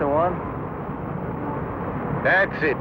the one? That's it.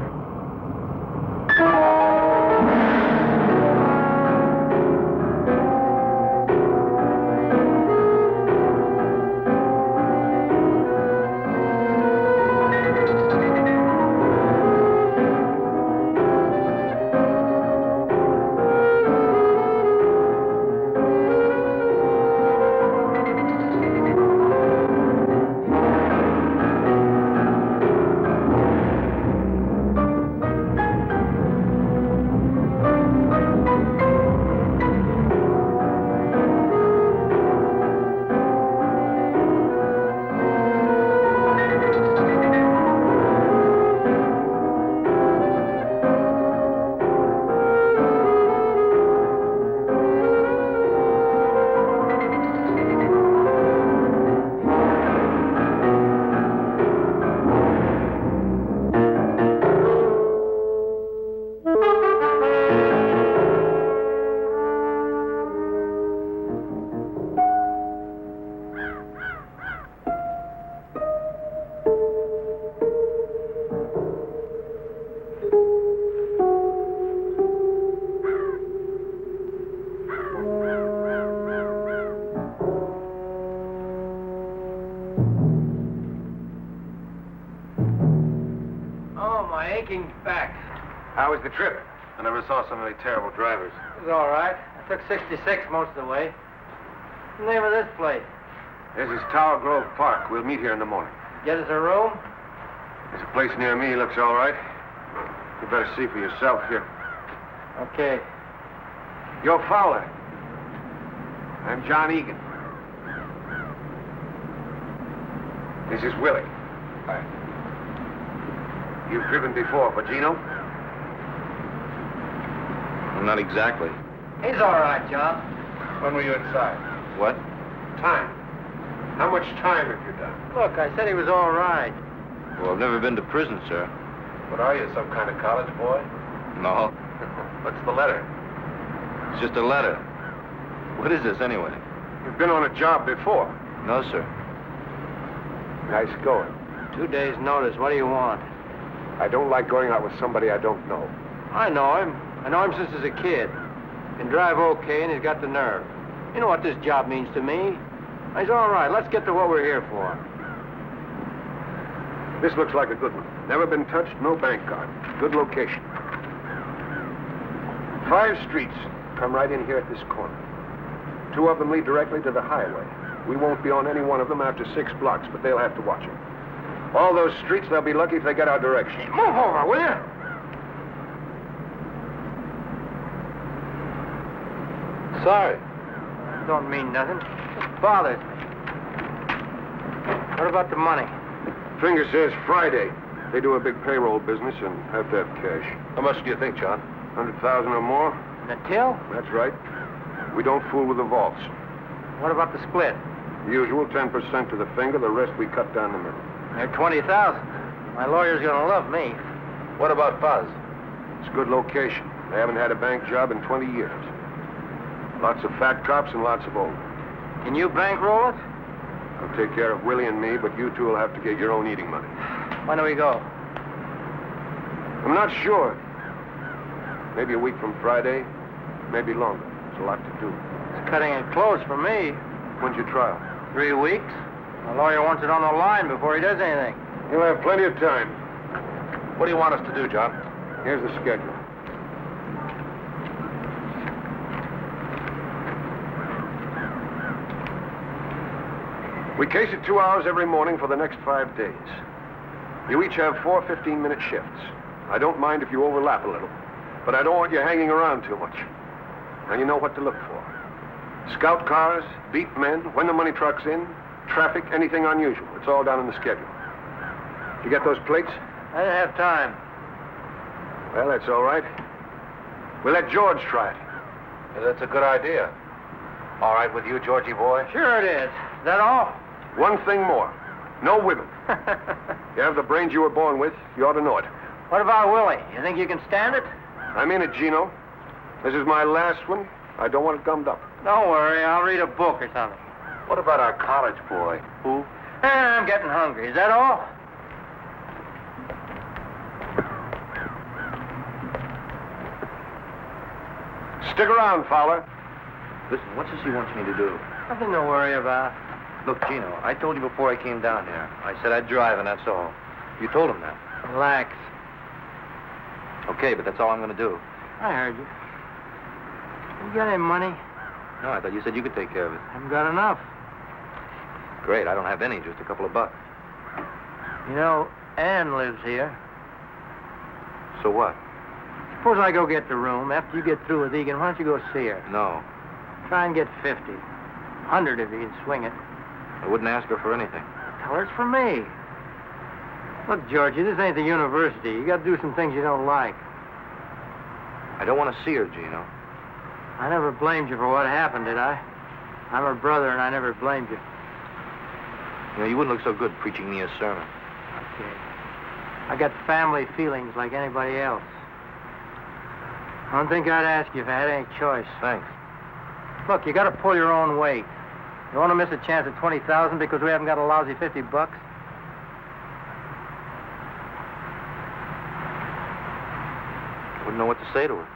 Back. How was the trip? I never saw so many terrible drivers. It was all right. I took 66 most of the way. What's the name of this place? This is Tower Grove Park. We'll meet here in the morning. Get us a room? There's a place near me. Looks all right. You better see for yourself here. Okay. You're Fowler. I'm John Egan. This is Willie. Hi. You've driven before for Gino? Not exactly. He's all right, John. When were you inside? What? Time. How much time have you done? Look, I said he was all right. Well, I've never been to prison, sir. What are you, some kind of college boy? No. What's the letter? It's just a letter. What is this, anyway? You've been on a job before. No, sir. Nice going. 2 days' notice. What do you want? I don't like going out with somebody I don't know. I know him. I know him since he was a kid. Can drive okay, and he's got the nerve. You know what this job means to me. He's all right. Let's get to what we're here for. This looks like a good one. Never been touched, no bank card. Good location. 5 streets come right in here at this corner. 2 of them lead directly to the highway. We won't be on any one of them after 6 blocks, but they'll have to watch it. All those streets, they'll be lucky if they get our direction. Move over, will you? Sorry. Don't mean nothing. Just bothers me. What about the money? Finger says Friday. They do a big payroll business and have to have cash. How much do you think, John? 100,000 or more? The till? That's right. We don't fool with the vaults. What about the split? Usual 10% to the finger, the rest we cut down the middle. They're 20,000. My lawyer's gonna love me. What about Buzz? It's a good location. They haven't had a bank job in 20 years. Lots of fat cops and lots of old. Can you bankroll it? I'll take care of Willie and me, but you two will have to get your own eating money. When do we go? I'm not sure. Maybe a week from Friday, maybe longer. There's a lot to do. It's cutting it close for me. When's your trial? 3 weeks. My lawyer wants it on the line before he does anything. You'll have plenty of time. What do you want us to do, John? Here's the schedule. We case it 2 hours every morning for the next 5 days. You each have 4 15-minute shifts. I don't mind if you overlap a little, but I don't want you hanging around too much. Now you know what to look for. Scout cars, beat men, when the money truck's in, traffic, anything unusual. It's all down in the schedule. You get those plates? I didn't have time. Well, that's all right. We'll let George try it. Yeah, that's a good idea. All right with you, Georgie boy? Sure it is. Is that all? One thing more. No women. You have the brains you were born with. You ought to know it. What about Willie? You think you can stand it? I'm in it, Gino. This is my last one. I don't want it gummed up. Don't worry. I'll read a book or something. What about our college boy? Who? I'm getting hungry. Is that all? Stick around, Fowler. Listen, what's this he wants me to do? Nothing to worry about. Look, Gino, I told you before I came down here. I said I'd drive, and that's all. You told him that. Relax. Okay, but that's all I'm going to do. I heard you. You got any money? No, I thought you said you could take care of it. Haven't got enough. Great, I don't have any, just a couple of bucks. You know, Ann lives here. So what? Suppose I go get the room. After you get through with Egan, why don't you go see her? No, Try and get 50. 100 if you can swing it. I wouldn't ask her for anything. Tell her it's for me. Look, Georgie, this ain't the university. You got to do some things you don't like. I don't want to see her, Gino. I never blamed you for what happened, did I? I'm her brother, and I never blamed you. You know, you wouldn't look so good preaching me a sermon. Okay. I got family feelings like anybody else. I don't think I'd ask you if I had any choice. Thanks. Look, you got to pull your own weight. You want to miss a chance at 20,000 because we haven't got a lousy 50 bucks? I wouldn't know what to say to her.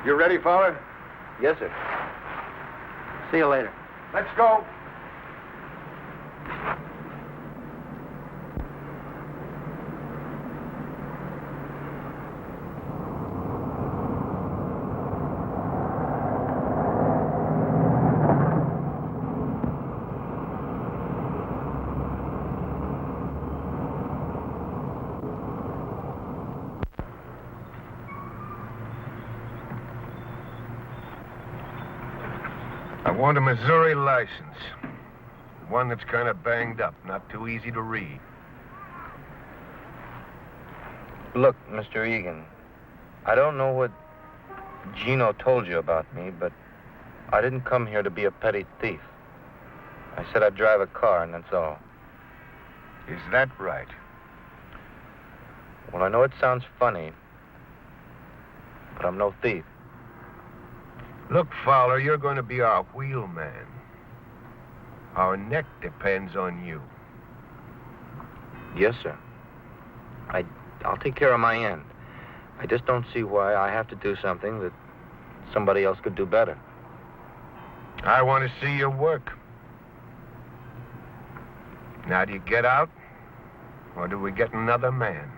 You ready, Fowler? Yes, sir. See you later. Let's go. I want a Missouri license. One that's kind of banged up, not too easy to read. Look, Mr. Egan, I don't know what Gino told you about me, but I didn't come here to be a petty thief. I said I'd drive a car, and that's all. Is that right? Well, I know it sounds funny, but I'm no thief. Look, Fowler, you're going to be our wheelman. Our neck depends on you. Yes, sir. I'll take care of my end. I just don't see why I have to do something that somebody else could do better. I want to see your work. Now, do you get out, or do we get another man?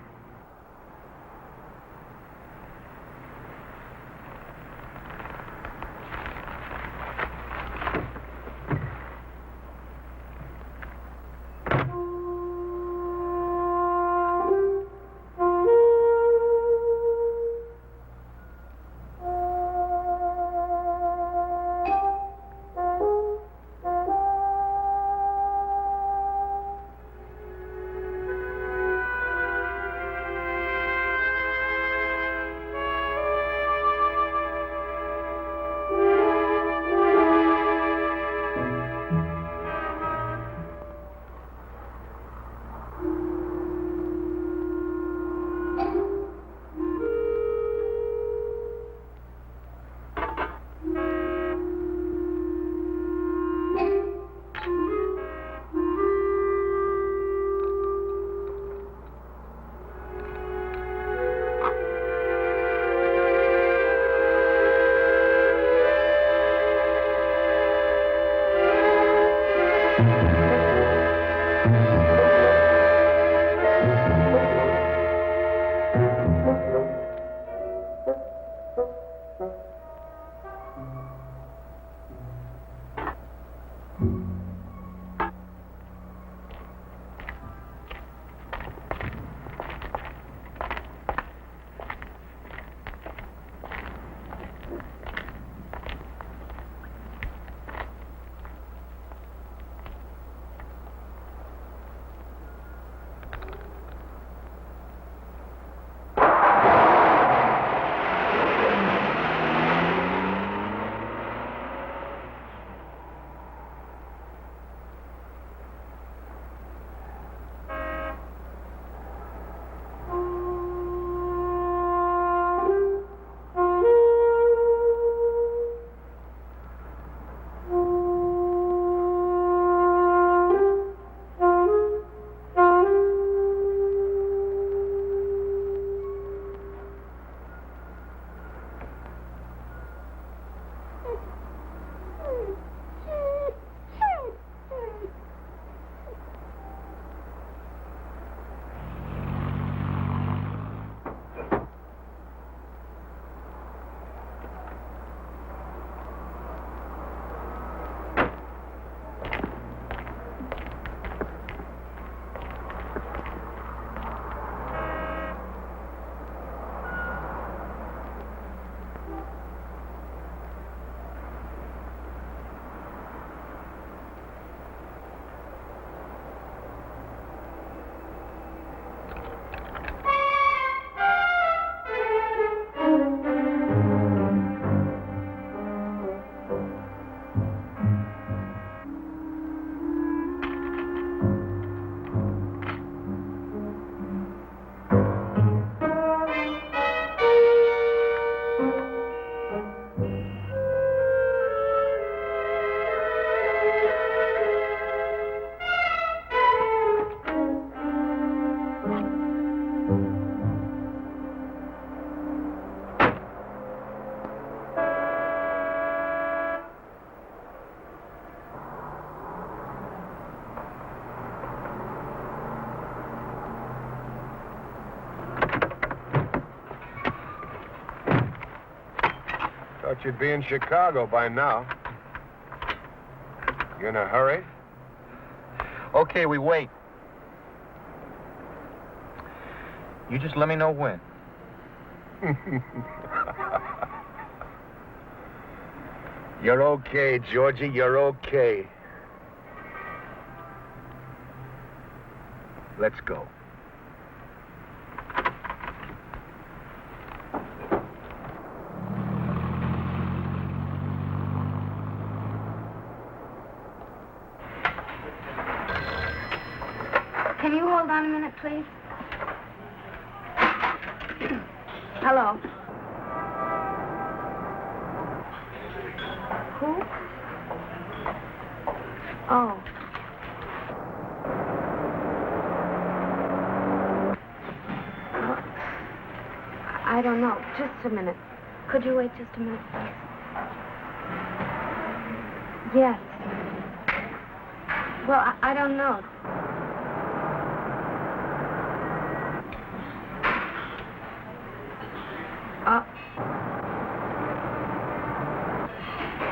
Thought you'd be in Chicago by now. You in a hurry? Okay, we wait. You just let me know when. You're okay, Georgie. You're okay. Let's go. Can you hold on a minute, please? Hello. Who? Oh. I don't know. Just a minute. Could you wait just a minute, please? Yes. Well, I don't know.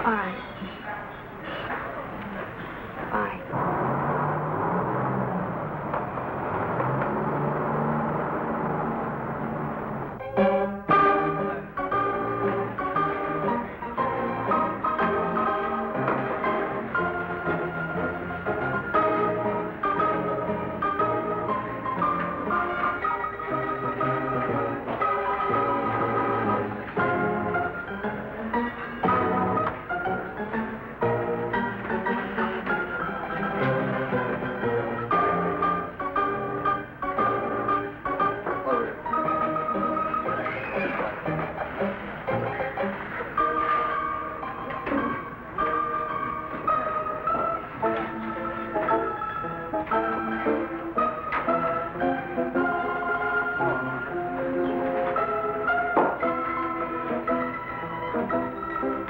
All right. Bye.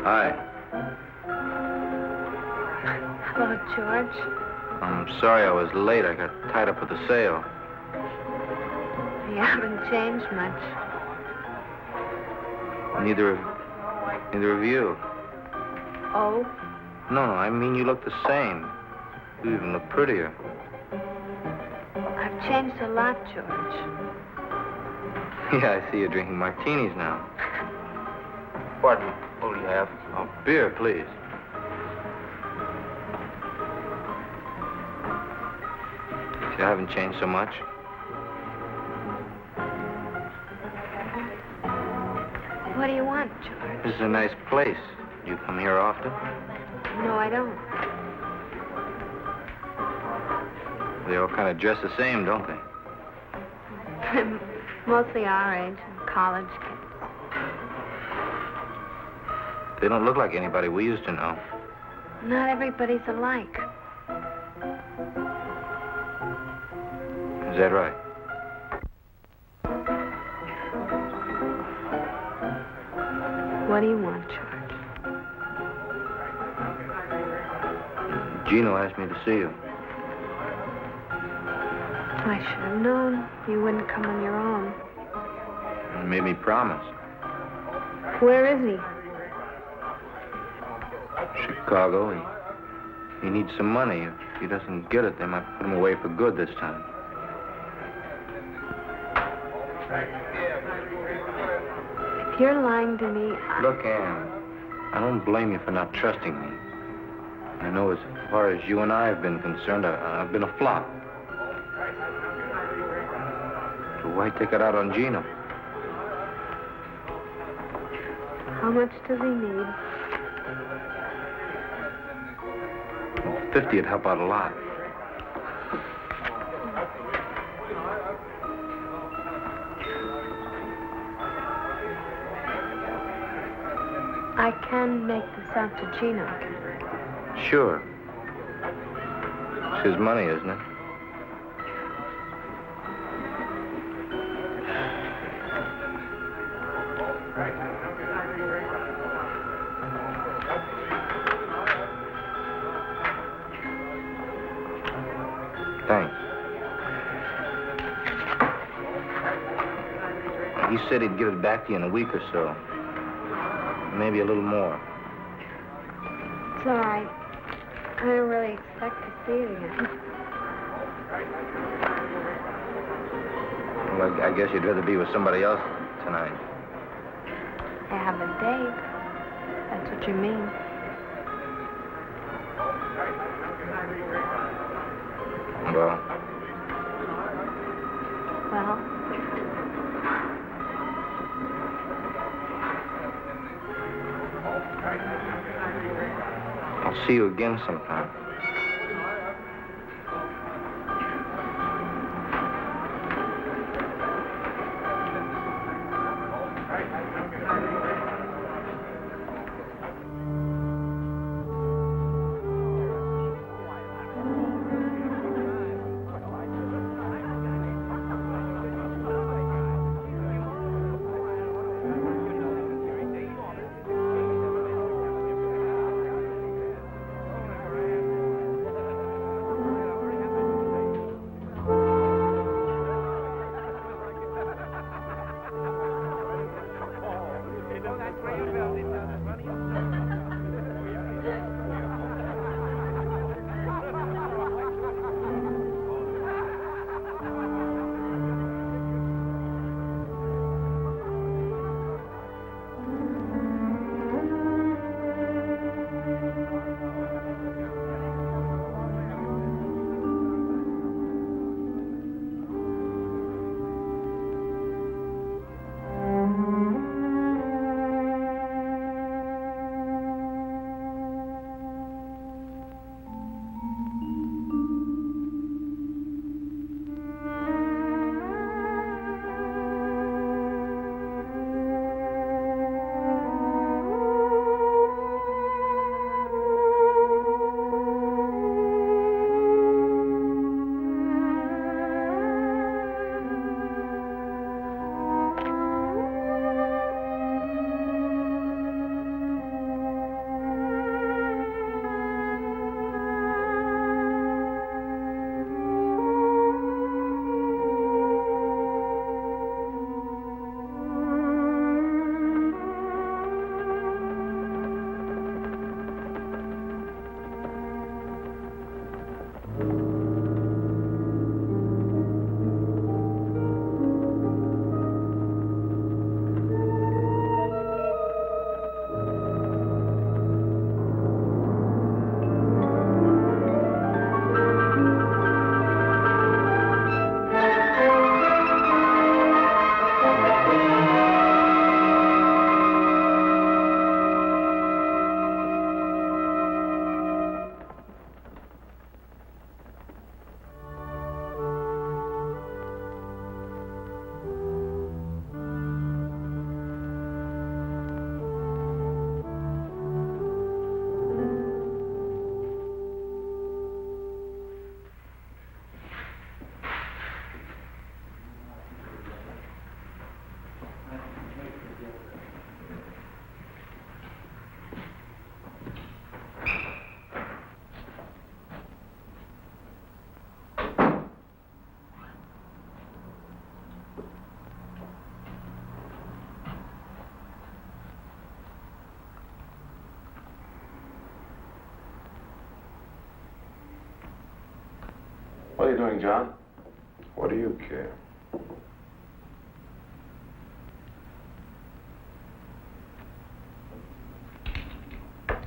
Hi. Hello, George. I'm sorry I was late. I got tied up with the sale. You haven't changed much. Neither of you. Oh? No, I mean you look the same. You even look prettier. I've changed a lot, George. Yeah, I see you're drinking martinis now. Pardon me. What do you have? Oh, beer, please. You haven't changed so much. What do you want, George? This is a nice place. You come here often? No, I don't. They all kind of dress the same, don't they? Mostly our age, college kids. They don't look like anybody we used to know. Not everybody's alike. Is that right? What do you want, George? Gino asked me to see you. I should have known you wouldn't come on your own. He made me promise. Where is he? Chicago. He needs some money. If he doesn't get it, they might put him away for good this time. If you're lying to me, Look, Ann, I don't blame you for not trusting me. I know as far as you and I have been concerned, I've been a flop. So why take it out on Gino? how much does he need? 50 would help out a lot. I can make this out to Gino. Sure. It's his money, isn't it? Thanks. He said he'd give it back to you in a week or so. maybe a little more. It's all right. I didn't really expect to see it again. Well, I guess you'd rather be with somebody else tonight. I have a date. That's what you mean. Well, Well, I'll see you again sometime. What are you doing, John? What do you care?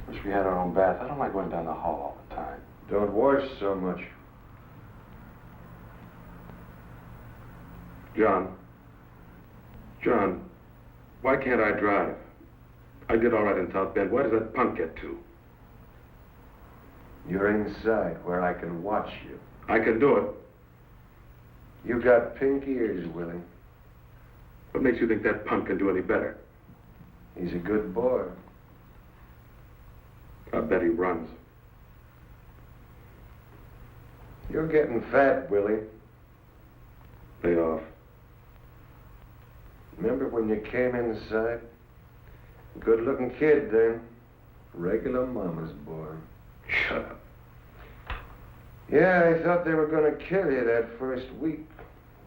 Wish we had our own bath. I don't like going down the hall all the time. Don't wash so much. John, why can't I drive? I did all right in South Bend. Why does that punk get to? You're inside where I can watch you. I can do it. You got pink ears, Willie. What makes you think that punk can do any better? He's a good boy. I bet he runs. You're getting fat, Willie. Lay off. Remember when you came inside? Good-looking kid then. Regular mama's boy. Shut up. Yeah, I thought they were going to kill you that first week,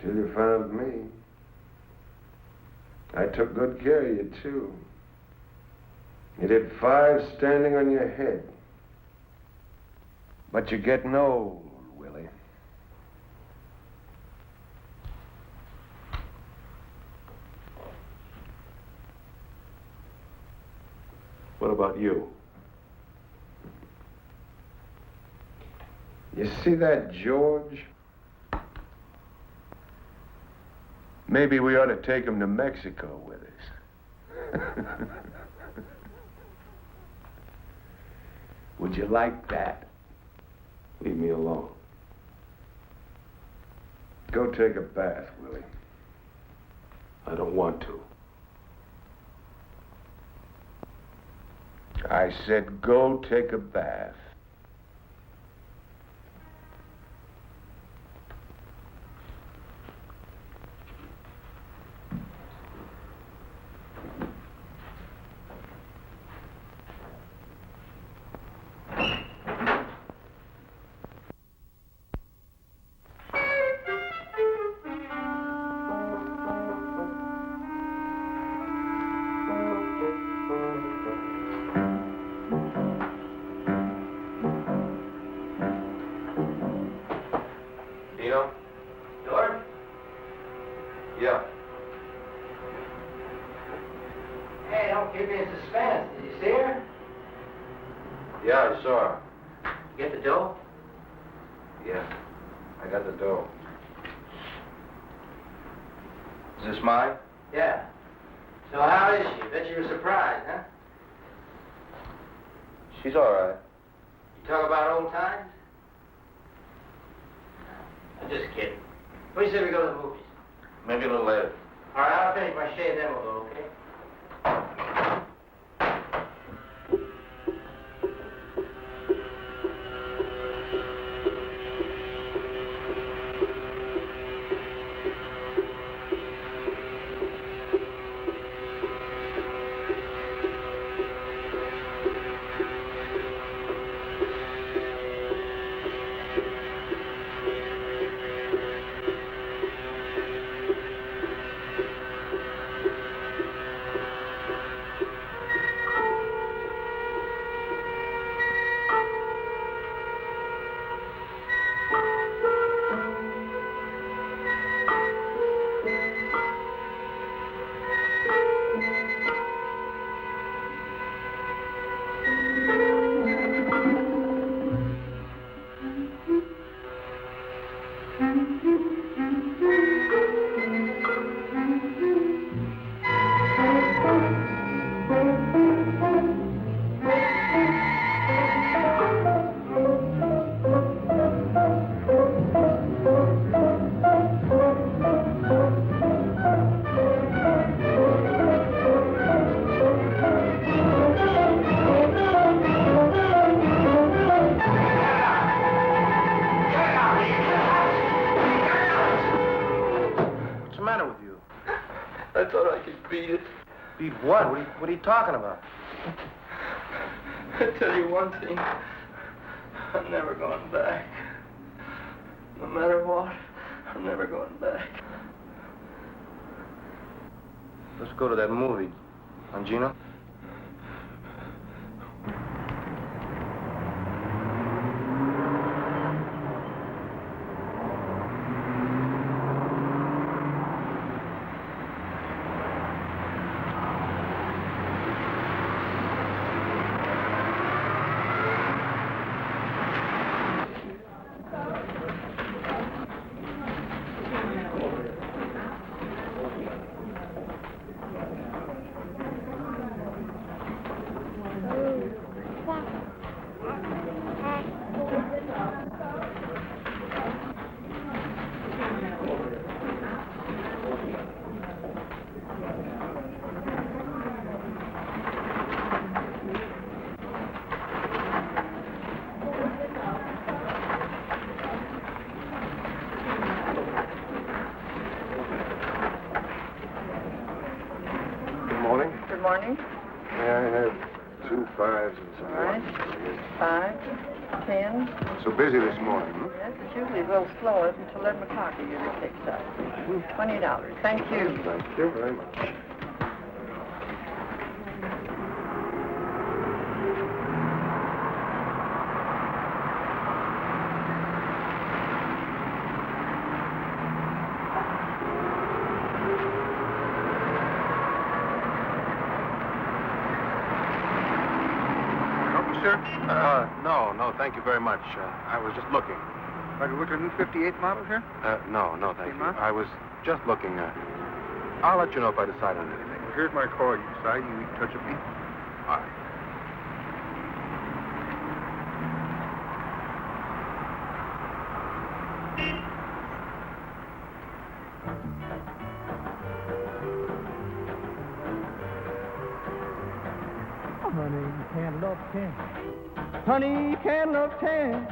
till you found me. I took good care of you, too. You did 5 standing on your head. But you're getting old, Willie. What about you? You see that George? Maybe we ought to take him to Mexico with us. Would you like that? Leave me alone. Go take a bath, Willie. I don't want to. I said go take a bath. George? Yeah. Hey, don't keep me in suspense. Did you see her? Yeah, I saw her. You get the dough? Yeah. I got the dough. Is this mine? Yeah. So how is she? Bet you were surprised, huh? She's all right. You talk about old times? I'm just kidding. What do you say we go to the movies? Maybe a little later. All right, I'll finish my shave, then we'll go, okay? I thought I could beat it. Beat what? What are you talking about? I tell you one thing. I'm never going back. No matter what, I'm never going back. Let's go to that movie. On Gino? Good morning. May I have 2 5s and some All right. 5, 10. So busy this morning, huh? Yes, it's usually a little slower until 11 o'clock. It usually takes up. $20. Thank you. Thank you very much. sir? No, thank you very much. I was just looking. Like to look at a new 58 model here? No, thank you. Huh? I was just looking. I'll let you know if I decide on anything. Well, here's my card. You decide you can touch a beat. All right. Honey, you can't love 10. Honey, you can't love 10.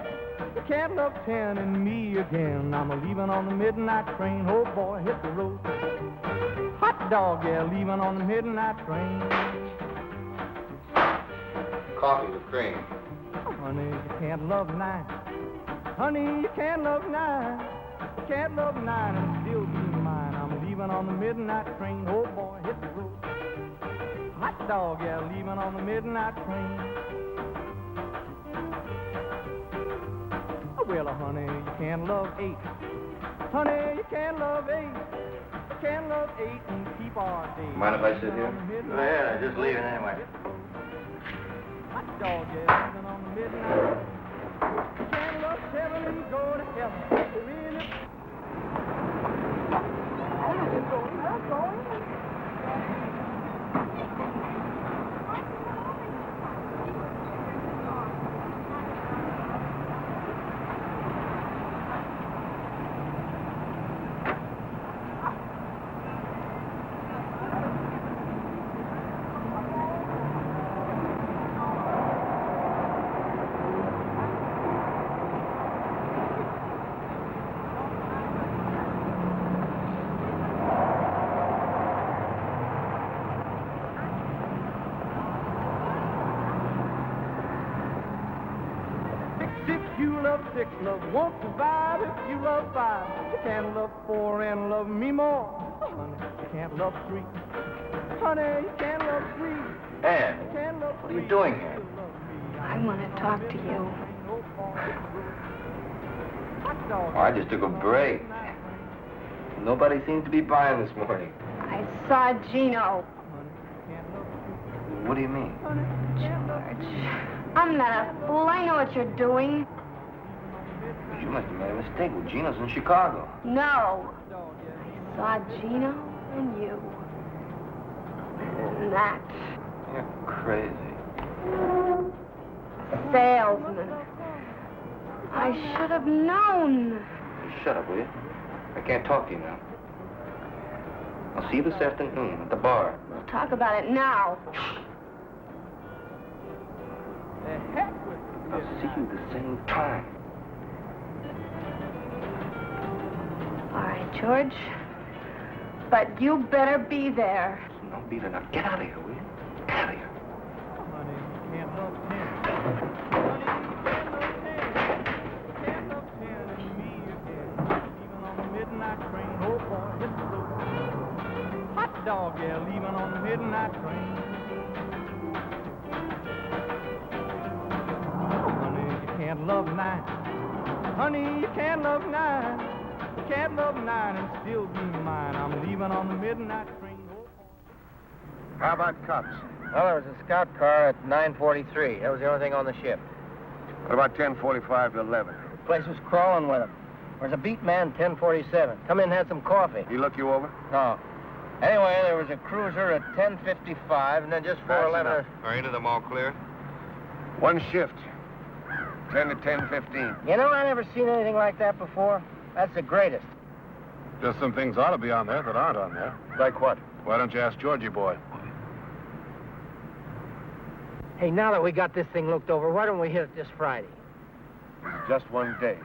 You can't love 10 and me again. I'm a-leaving on the midnight train. Oh, boy, hit the road. Hot dog, yeah, leaving on the midnight train. Coffee with cream. Honey, you can't love 9. Honey, you can't love 9. You can't love 9 and still be mine. I'm leaving on the midnight train. Oh, boy, hit the road. Hot dog, yeah, leaving on the midnight train. Well, honey, you can't love 8. Honey, you can't love 8. You can't love 8 and keep our day. Mind if I sit here? Go ahead, just leaving anyway. Hot dog, yeah, leaving on the midnight. You can't love 7 and go to heaven. Really? You love 6, love won't survive if you love 5. You can't love 4 and love me more. Honey, you can't love 3. Honey, you can't love 3. Ann, You can't love what are you 3. doing here? I want to talk to you. Oh, I just took a break. Nobody seems to be buying this morning. I saw Gino. What do you mean? George, I'm not a fool. I know what you're doing. You must have made a mistake. Well, Gino's in Chicago. No. I saw Gino and you. And that You're crazy. salesman. I should have known. You shut up, will you? I can't talk to you now. I'll see you this afternoon at the bar. We'll talk about it now. I'll see you the same time. All right, George. But you better be there. No, beat it. Now get out of here, will you? Get out of here. Honey, you can't love 10. Honey, you can't love 10. You can't love 10 and me again. Leaving on the midnight train. Oh, boy, hit the road. Hot dog, yeah, leaving on the midnight train. Honey, you can't love 9. Honey, you can't love 9. You can't love 9 and still be mine. I'm leaving on the midnight train. How about cops? Well, there was a scout car at 9:43. That was the only thing on the ship. What about 10:45 to 11? The place was crawling with them. There was a beat man, 10:47. Come in and had some coffee. He look you over? No. Anyway, there was a cruiser at 10:55, and then just That's 4:11. enough. Are any of them all clear? One shift. 10 to 10:15. You know, I never seen anything like that before. That's the greatest. Just some things ought to be on there that aren't on there. Like what? Why don't you ask Georgie boy? Hey, now that we got this thing looked over, why don't we hit it this Friday? Just one day.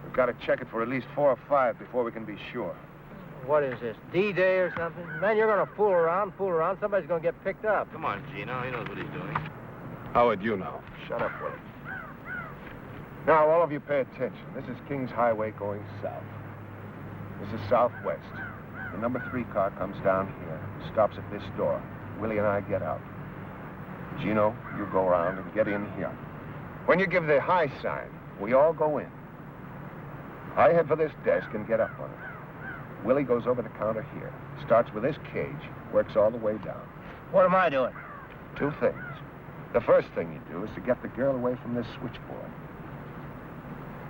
We've got to check it for at least 4 or 5 before we can be sure. What is this, D-Day or something? Man, you're going to fool around. Somebody's going to get picked up. Come on, Gino. He knows what he's doing. How would you know? Shut up, Willie. Now, all of you pay attention. This is Kings Highway going south. This is southwest. The number 3 car comes down here, stops at this door. Willie and I get out. Gino, you go around and get in here. When you give the high sign, we all go in. I head for this desk and get up on it. Willie goes over the counter here, starts with this cage, works all the way down. What am I doing? 2 things. The first thing you do is to get the girl away from this switchboard.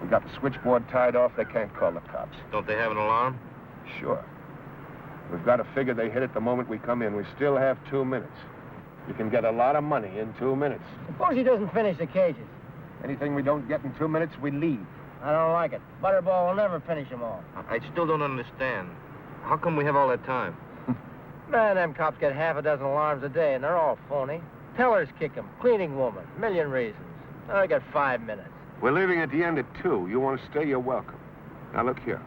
We got the switchboard tied off, they can't call the cops. Don't they have an alarm? Sure. We've got to figure they hit it the moment we come in. We still have 2 minutes. You can get a lot of money in 2 minutes. Suppose he doesn't finish the cages. Anything we don't get in 2 minutes, we leave. I don't like it. Butterball will never finish them all. I still don't understand. How come we have all that time? Man, them cops get half a dozen alarms a day, and they're all phony. Tellers kick 'em, cleaning woman, million reasons. I got 5 minutes. We're leaving at the end at 2. You want to stay, you're welcome. Now, look here.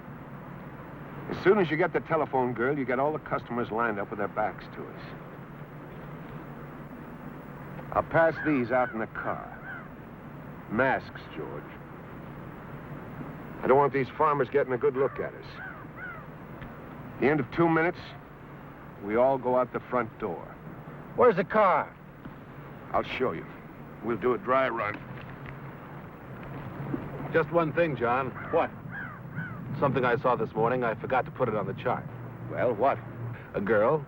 As soon as you get the telephone girl, you get all the customers lined up with their backs to us. I'll pass these out in the car. Masks, George. I don't want these farmers getting a good look at us. At the end of 2 minutes, we all go out the front door. Where's the car? I'll show you. We'll do a dry run. Just one thing, John. What? Something I saw this morning. I forgot to put it on the chart. Well, what? A girl.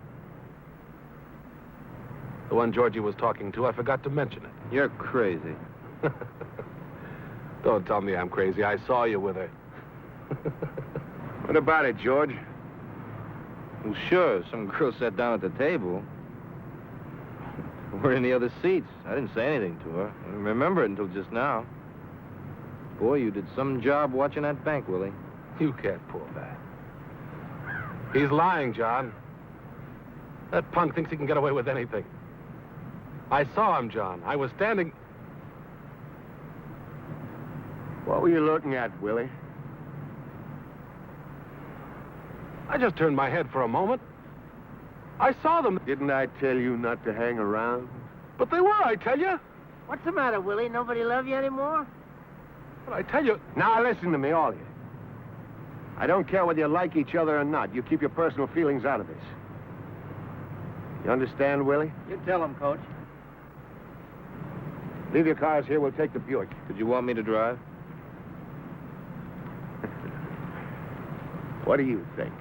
The one Georgie was talking to. I forgot to mention it. You're crazy. Don't tell me I'm crazy. I saw you with her. What about it, George? Well, sure, some girl sat down at the table. We're in the other seats. I didn't say anything to her. I didn't remember it until just now. Boy, you did some job watching that bank, Willie. You can't pull that. He's lying, John. That punk thinks he can get away with anything. I saw him, John. I was standing... What were you looking at, Willie? I just turned my head for a moment. I saw them. Didn't I tell you not to hang around? But they were, I tell you. What's the matter, Willie? Nobody love you anymore? But I tell you... Now, listen to me, all of you. I don't care whether you like each other or not. You keep your personal feelings out of this. You understand, Willie? You tell him, Coach. Leave your cars here. We'll take the Buick. Did you want me to drive? What do you think?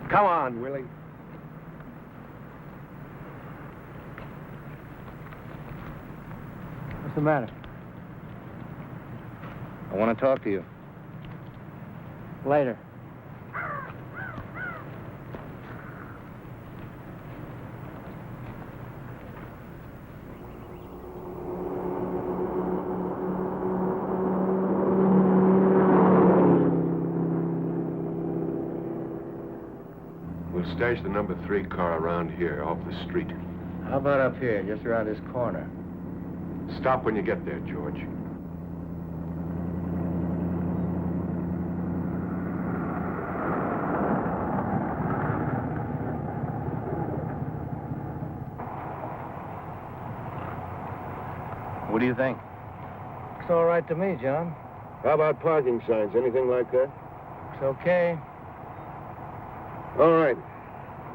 Come on, Willie. What's the matter? I want to talk to you. Later. We'll stash the number 3 car around here, off the street. How about up here, just around this corner? Stop when you get there, George. What do you think? Looks all right to me, John. How about parking signs? Anything like that? It's okay. All right.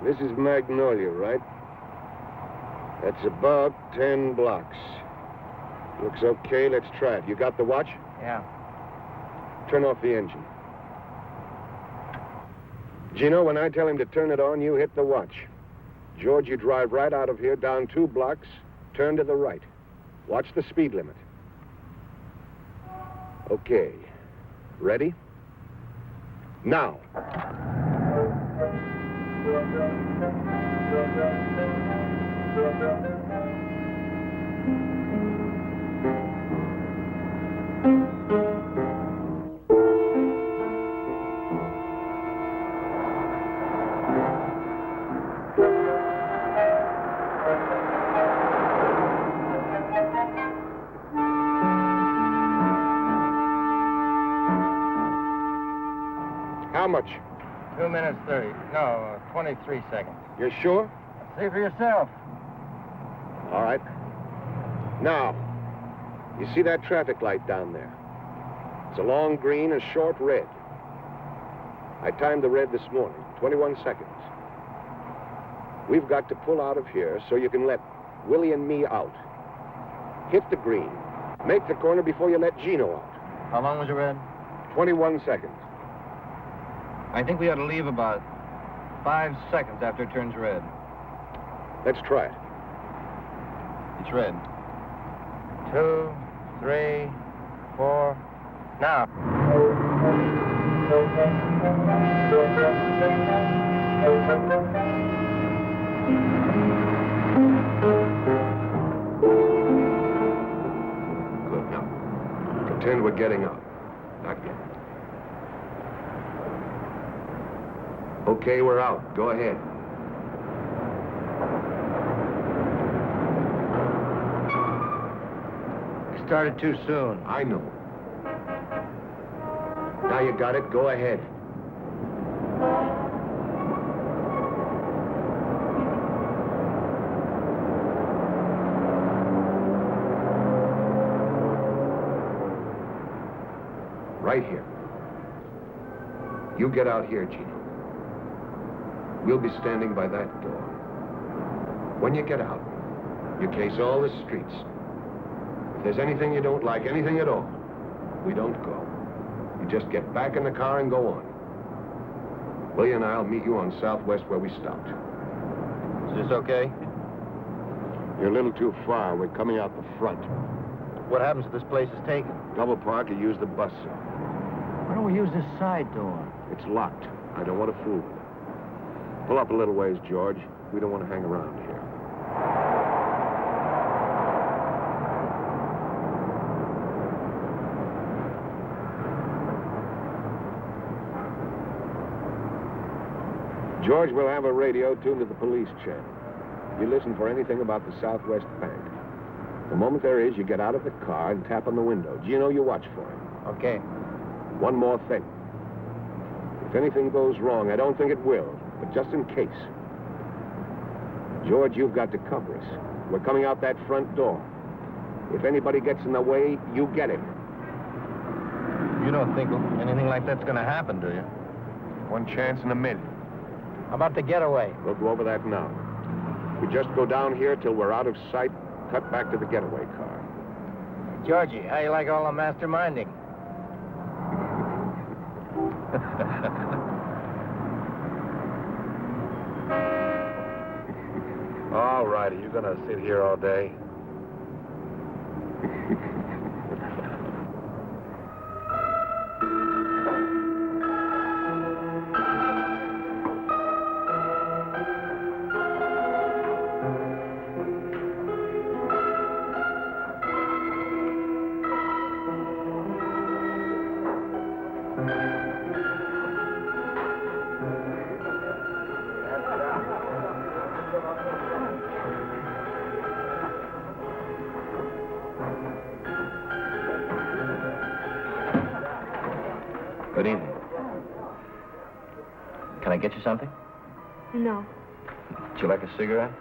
This is Magnolia, right? That's about 10 blocks. Looks okay. Let's try it. You got the watch? Yeah. Turn off the engine. Gino, when I tell him to turn it on, you hit the watch. George, you drive right out of here, down 2 blocks, turn to the right. Watch the speed limit. Okay. Ready? Now. How much? 2 minutes 30. No, 23 seconds. You're sure? See for yourself. All right. Now, you see that traffic light down there? It's a long green and short red. I timed the red this morning, 21 seconds. We've got to pull out of here so you can let Willie and me out. Hit the green. Make the corner before you let Gino out. How long was the red? 21 seconds. I think we ought to leave about 5 seconds after it turns red. Let's try it. It's red. 2, 3, 4. Now. Good. Now, pretend we're getting out. Not yet. Okay, we're out. Go ahead. Started too soon. I know. Now you got it. Go ahead. Right here. You get out here, Gino. We'll be standing by that door. When you get out, you case all the streets. If there's anything you don't like, anything at all, we don't go. You just get back in the car and go on. Willie and I'll meet you on Southwest where we stopped. Is this okay? You're a little too far. We're coming out the front. What happens if this place is taken? Double park or use the bus, sir. Why don't we use this side door? It's locked. I don't want to fool with it. Pull up a little ways, George. We don't want to hang around here. George will have a radio tuned to the police channel. You listen for anything about the Southwest Bank. The moment there is, you get out of the car and tap on the window. Gino, you watch for him. Okay. One more thing. If anything goes wrong, I don't think it will, but just in case. George, you've got to cover us. We're coming out that front door. If anybody gets in the way, you get him. You don't think anything like that's going to happen, do you? One chance in a million. How about the getaway? We'll go over that now. We just go down here till we're out of sight, cut back to the getaway car. Georgie, how you like all the masterminding? All right, are you going to sit here all day? Good evening. Can I get you something? No. Would you like a cigarette?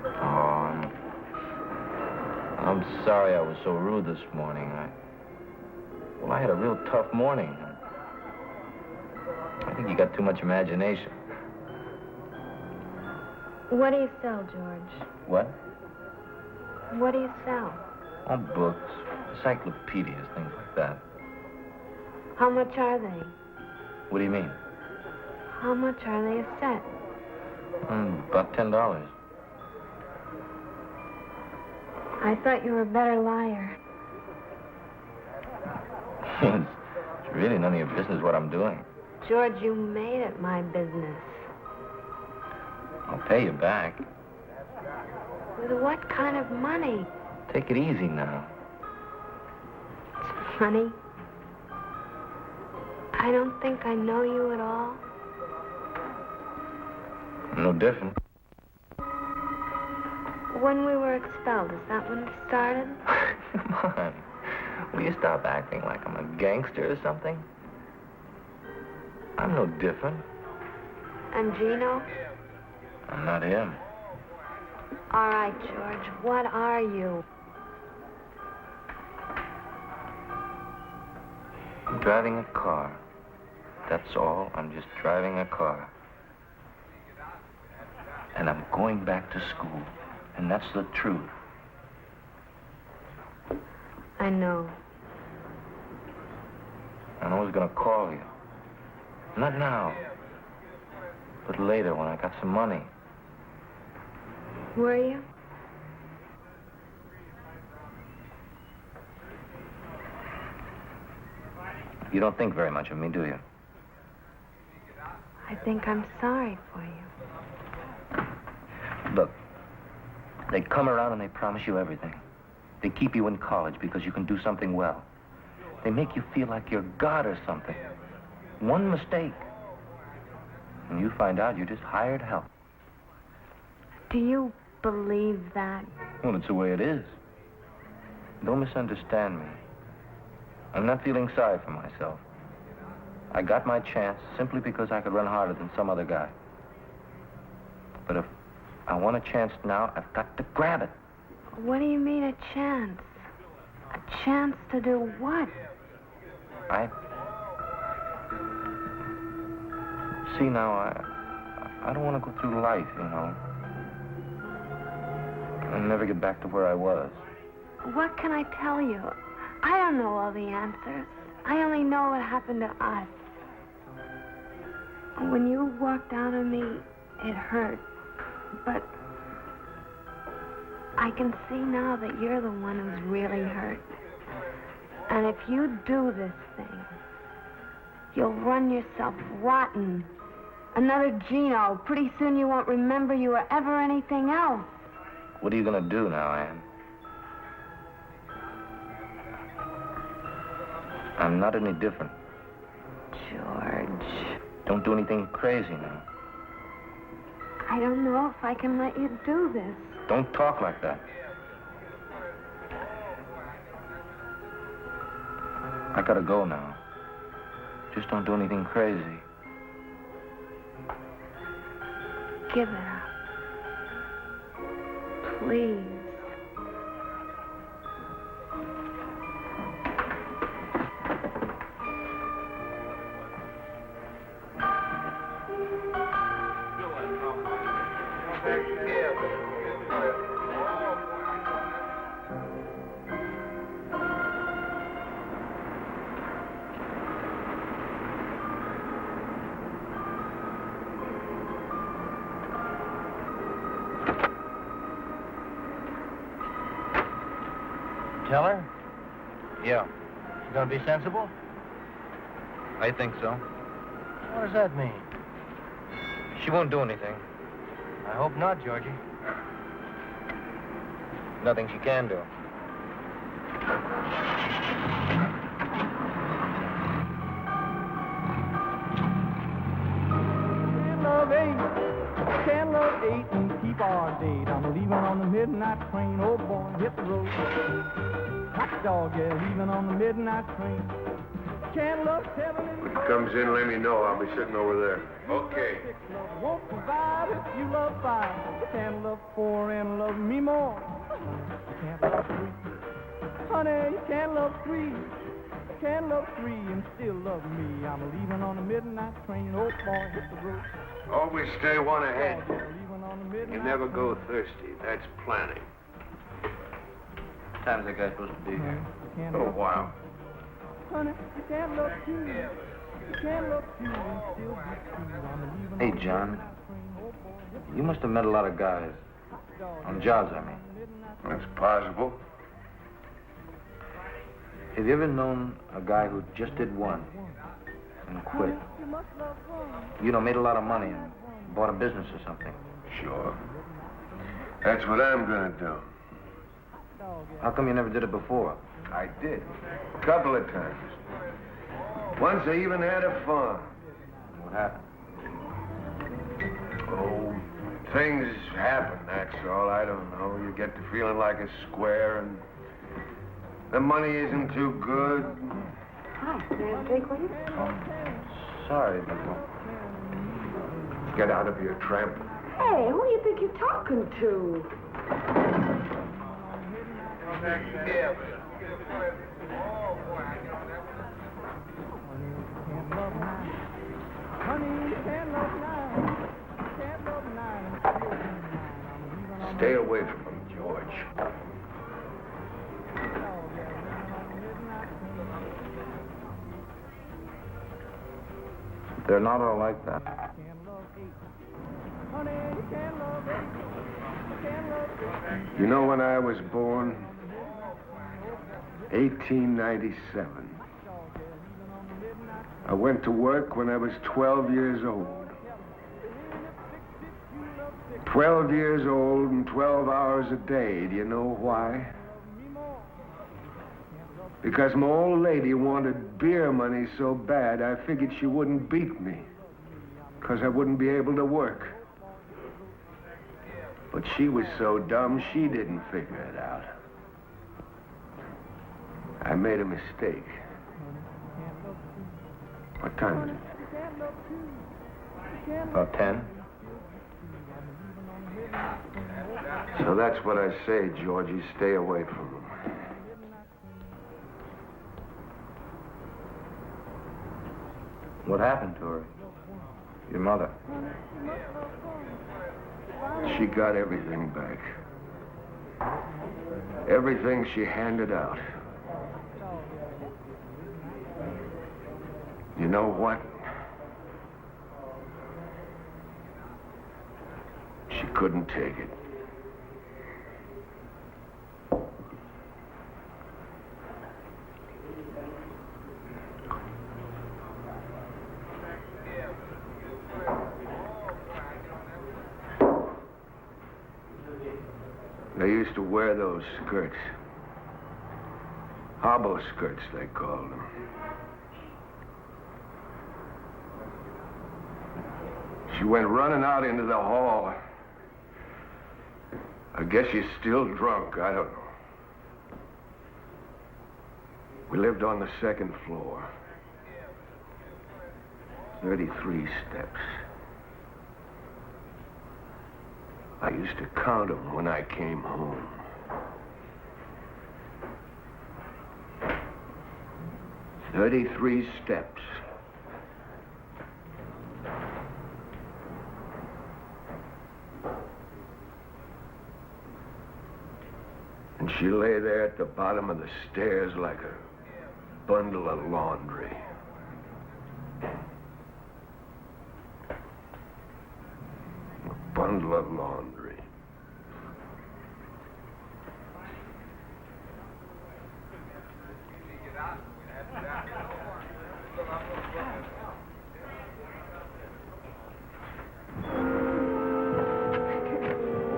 Oh, I'm sorry I was so rude this morning. I had a real tough morning. I think you got too much imagination. What do you sell, George? What? What do you sell? Oh, books, encyclopedias, things like that. How much are they? What do you mean? How much are they a set? About $10. I thought you were a better liar. It's really none of your business what I'm doing. George, you made it my business. I'll pay you back. With what kind of money? Take it easy now. It's funny. I don't think I know you at all. I'm no different. When we were expelled, is that when it started? Come on. Will you stop acting like I'm a gangster or something? I'm no different. And Gino? I'm not him. All right, George, what are you? I'm driving a car. That's all. I'm just driving a car. And I'm going back to school. And that's the truth. I know. And I was gonna call you. Not now. But later when I got some money. Were you? You don't think very much of me, do you? I think I'm sorry for you. Look, they come around and they promise you everything. They keep you in college because you can do something well. They make you feel like you're God or something. One mistake, and you find out you're just hired help. Do you believe that? Well, it's the way it is. Don't misunderstand me. I'm not feeling sorry for myself. I got my chance simply because I could run harder than some other guy. But if I want a chance now, I've got to grab it. What do you mean a chance? A chance to do what? See, now, I don't want to go through life, you know, and never get back to where I was. What can I tell you? I don't know all the answers. I only know what happened to us. When you walked out on me, it hurt. But I can see now that you're the one who's really hurt. And if you do this thing, you'll run yourself rotten. Another Gino. Pretty soon you won't remember you were ever anything else. What are you going to do now, Ann? I'm not any different. George. Don't do anything crazy now. I don't know if I can let you do this. Don't talk like that. I gotta go now. Just don't do anything crazy. Give it up. Please. Tell her? Yeah, She's gonna be sensible? I think so. What does that mean? She won't do anything. I hope not, Georgie. Nothing she can do. Can't love eight, can't love eight and keep our date. I'm leaving on the midnight train, oh boy, hit the road. Hot dog, yeah, leaving on the midnight train. Can't love seven and When he comes in, let me know. I'll be sitting over there. Okay. six. Love won't provide if you love five. You can't love four and love me more. You can't love three. Honey, you can't love three. You can't love three and still love me. I'm leaving on the midnight train, oh boy, hit the road. Always stay one ahead. Leaving on the midnight You never go thirsty. That's planning. What time is that guy supposed to be here? Can't Oh, love wow. honey, you can't love two. You can't love two and still be true. I'm leaving Hey, on the John. midnight train, oh boy, You must have met a lot of guys. On jobs, I mean. That's possible. Have you ever known a guy who just did one and quit? You must love one. You know, made a lot of money and bought a business or something. Sure. That's what I'm gonna do. How come you never did it before? I did. A couple of times. Once I even had a farm. What happened? Oh, things happen, that's all. I don't know. You get to feeling like a square and the money isn't too good. Hi, may I have a drink with you? Sorry, but... Get out of here, tramp. Hey, who do you think you're talking to? Honey, you can't love nine. You can't love nine and still be mine. I'm leaving on Stay away from him, George. They're not all like that. Can't love eight. Honey, you can't love eight. You You know when I was born? 1897. I went to work when I was 12 years old. 12 years old and 12 hours a day. Do you know why? Because my old lady wanted beer money so bad, I figured she wouldn't beat me. Because I wouldn't be able to work. But she was so dumb, she didn't figure it out. I made a mistake. What time is it? About 10. So that's what I say, Georgie. Stay away from them. What happened to her? Your mother? She got everything back. Everything she handed out. You know what? She couldn't take it. They used to wear those skirts. Hobo skirts, they called them. She went running out into the hall. I guess she's still drunk. I don't know. We lived on the second floor. 33 steps. I used to count them when I came home. "33 steps. And she lay there at the bottom of the stairs like a bundle of laundry. A bundle of laundry.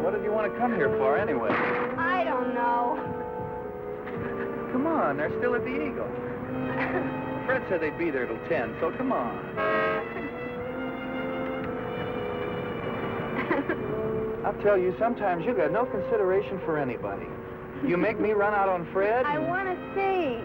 What did you want to come here for, anyway? I don't know. Come on, they're still at the Eagle. Fred said they'd be there till 10, so come on. I'll tell you, sometimes you got no consideration for anybody. You make me run out on Fred. I want to see.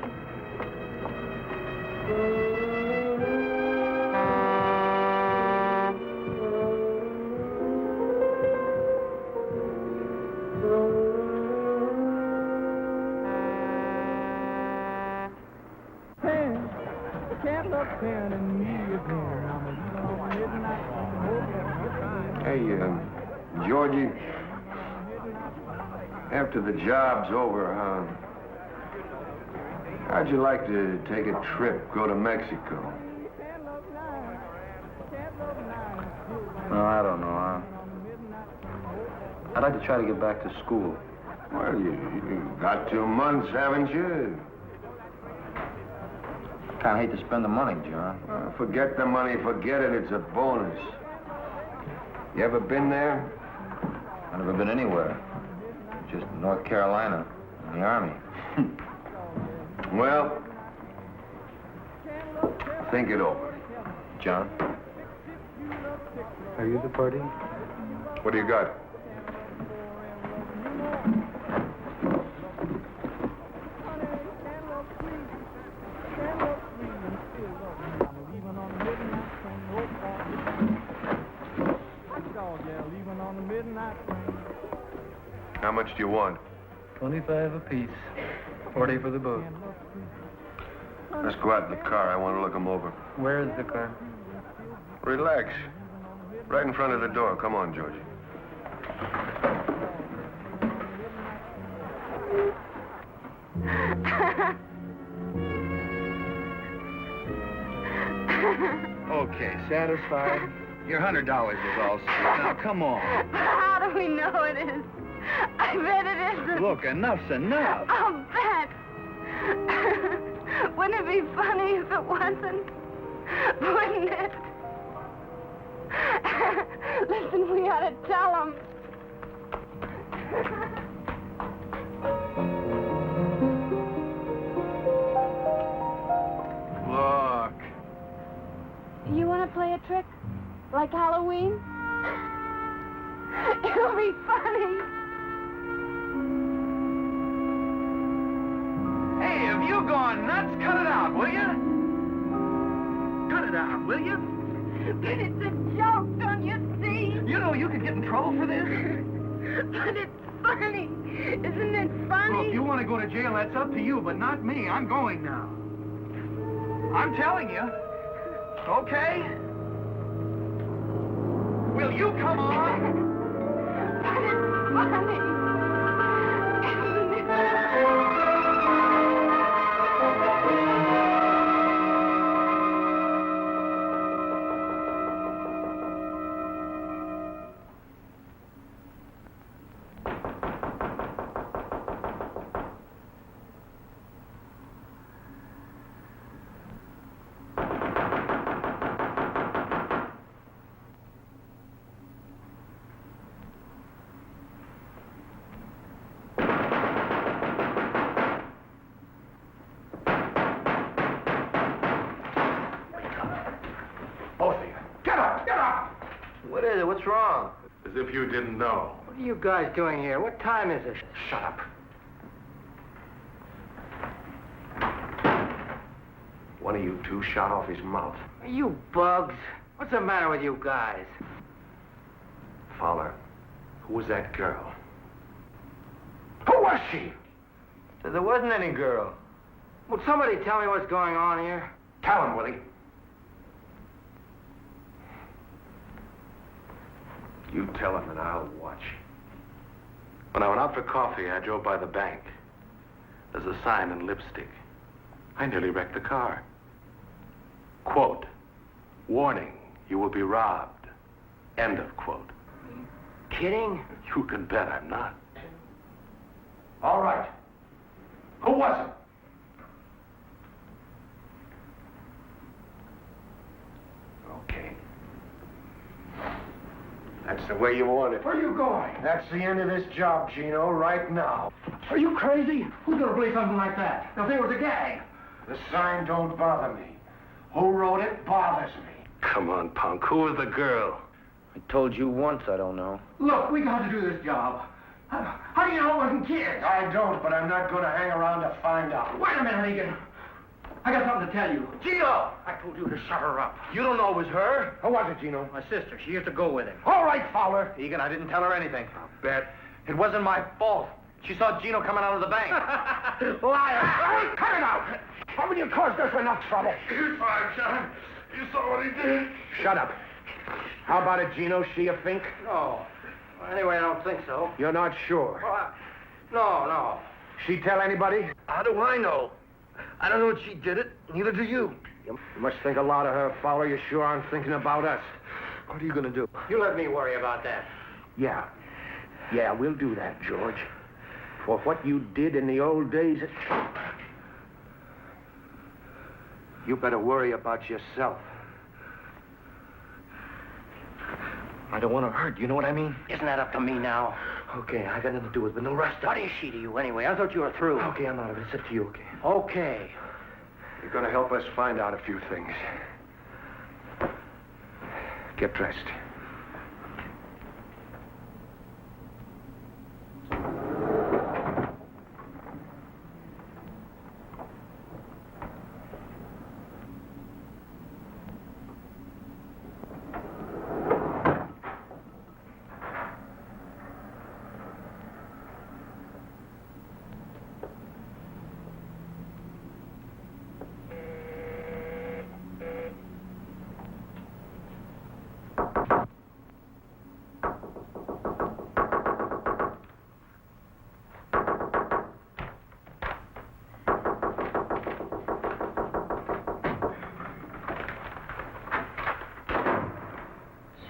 Hey, Georgie, after the job's over, how'd you like to take a trip, go to Mexico? No, I don't know. I'd like to try to get back to school. Well, you got 2 months, haven't you? Kind of hate to spend the money, John. Forget the money, forget it. It's a bonus. You ever been there? I've never been anywhere. Just North Carolina, in the Army. Well, think it over. John? Are you the party? What do you got? How much do you want? 25 apiece. 40 for the boat. Let's go out in the car. I want to look them over. Where is the car? Relax. Right in front of the door. Come on, Georgie. Okay, satisfied? Your $100 is all set. Now, come on. How do we know it is? I bet it isn't. Look, enough's enough. I'll bet. Wouldn't it be funny if it wasn't? Wouldn't it? Listen, we ought to tell him. Look. You want to play a trick? Like Halloween? It'll be funny. Hey, have you gone nuts? Cut it out, will you? Cut it out, will you? But it's a joke, don't you see? You know you could get in trouble for this. But it's funny. Isn't it funny? Well, if you want to go to jail, that's up to you, but not me. I'm going now. I'm telling you. Okay? Will you come on? But it's funny. Isn't it? Both of you. Get up! Get up! What is it? What's wrong? As if you didn't know. What are you guys doing here? What time is it? Shut up. One of you two shot off his mouth. Are you bugs? What's the matter with you guys? Fowler, who was that girl? Who was she? There wasn't any girl. Will somebody tell me what's going on here? Tell him, Willie. You tell him and I'll watch. When I went out for coffee, I drove by the bank. There's a sign in lipstick. I nearly wrecked the car. Quote, warning, you will be robbed. End of quote. Kidding? You can bet I'm not. All right. Who was it? Okay. That's the way you want it. Where are you going? That's the end of this job, Gino, right now. Are you crazy? Who's gonna believe something like that? They'll think it was a gag. The sign don't bother me. Who wrote it bothers me. Come on, punk. Who was the girl? I told you once I don't know. Look, we got to do this job. How do you know it wasn't kids? I don't, but I'm not going to hang around to find out. Wait a minute, Egan. I got something to tell you. Gino! I told you to shut her up. You don't know it was her? Who was it, Gino? My sister. She used to go with him. All right, Fowler. Egan, I didn't tell her anything. I'll bet. It wasn't my fault. She saw Gino coming out of the bank. Liar! Hey, cut it out! Haven't you caused us enough trouble? You're fine, John. You saw what he did. Shut up. How about it, Gino? She a fink? No. Anyway, I don't think so. You're not sure. Well, no. She tell anybody? How do I know? I don't know if she did it. Neither do you. You must think a lot of her, Fowler. You sure aren't thinking about us. What are you going to do? You let me worry about that. Yeah, we'll do that, George. For what you did in the old days, you better worry about yourself. I don't want to hurt. You know what I mean? Isn't that up to me now? Okay, I got nothing to do with it, but no rest. What is she to you anyway? I thought you were through. Okay, I'm out of it. It's up to you, okay? Okay. You're going to help us find out a few things. Get dressed.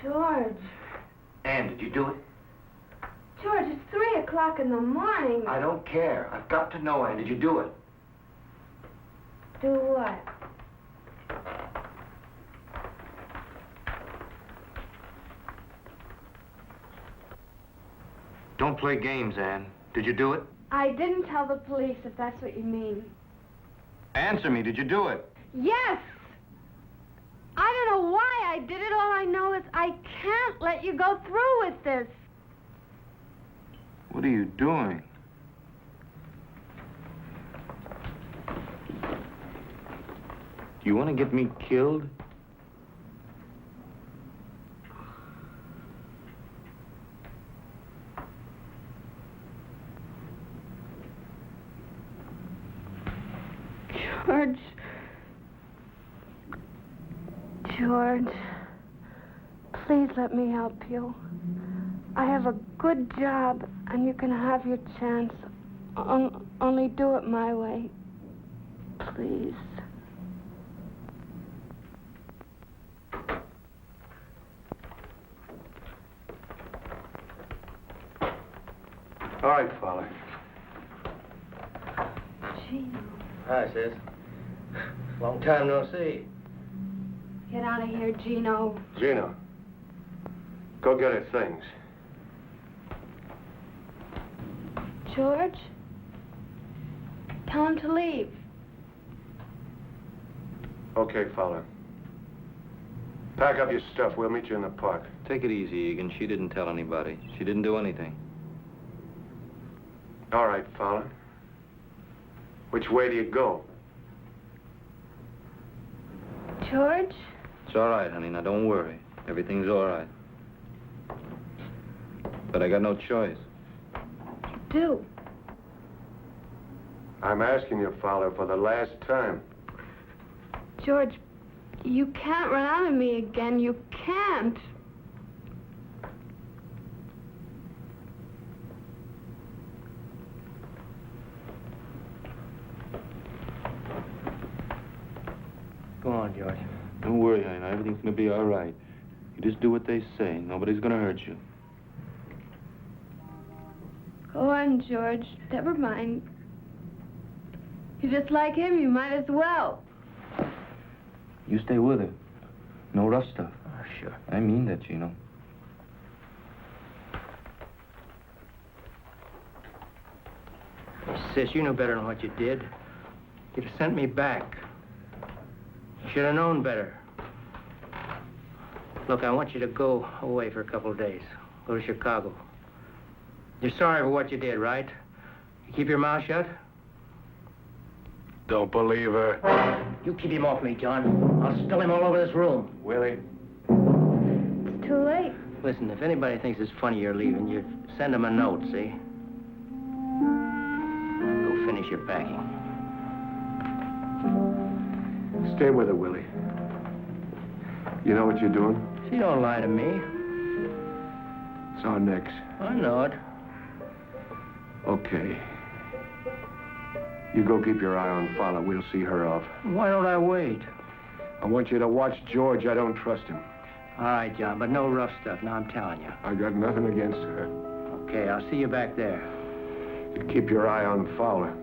George. Ann, did you do it? George, it's 3 o'clock in the morning. I don't care. I've got to know, Anne. Did you do it? Do what? Don't play games, Anne. Did you do it? I didn't tell the police, if that's what you mean. Answer me. Did you do it? Yes! I don't know why I did it. All I know is I can't let you go through with this. What are you doing? You want to get me killed? George. George. Please let me help you. I have a good job, and you can have your chance. Only do it my way. Please. All right, Fowler. Gino. Hi, sis. Long time no see. Get out of here, Gino. Gino, go get her things. George? Tell him to leave. Okay, Fowler. Pack up your stuff. We'll meet you in the park. Take it easy, Egan. She didn't tell anybody. She didn't do anything. All right, Fowler. Which way do you go? George? It's all right, honey. Now, don't worry. Everything's all right. But I got no choice. Do. I'm asking you, Fowler, for the last time. George, you can't run out of me again. You can't. Go on, George. Don't worry, honey. Everything's gonna be all right. You just do what they say. Nobody's gonna hurt you. Go on, George. Never mind. You're just like him. You might as well. You stay with her. No rough stuff. Oh, sure. I mean that, Gino. Sis, you knew better than what you did. You'd have sent me back. You should have known better. Look, I want you to go away for a couple of days. Go to Chicago. You're sorry for what you did, right? You keep your mouth shut? Don't believe her. You keep him off me, John. I'll spill him all over this room. Willie. It's too late. Listen, if anybody thinks it's funny you're leaving, you send them a note, see? Go finish your packing. Stay with her, Willie. You know what you're doing? She don't lie to me. It's our necks. I know it. Okay. You go keep your eye on Fowler. We'll see her off. Why don't I wait? I want you to watch George. I don't trust him. All right, John, but no rough stuff. Now I'm telling you. I got nothing against her. Okay, I'll see you back there. You keep your eye on Fowler.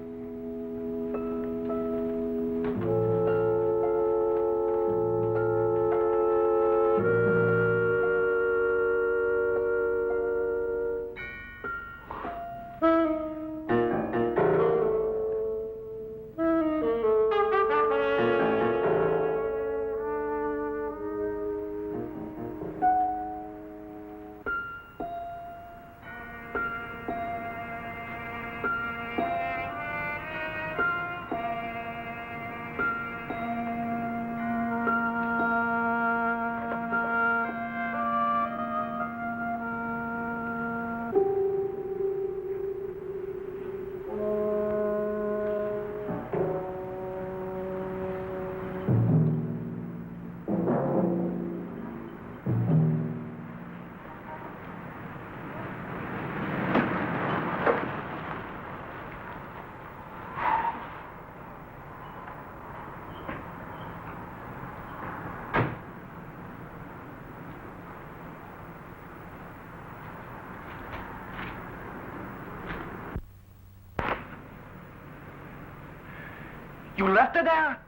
You left her there?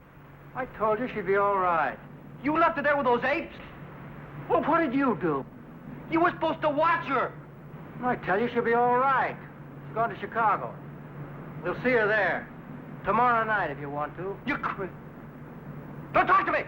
I told you she'd be all right. You left her there with those apes? Well, what did you do? You were supposed to watch her. I tell you, she'll be all right. She's gone to Chicago. We'll see her there. Tomorrow night, if you want to. You quit. Don't talk to me!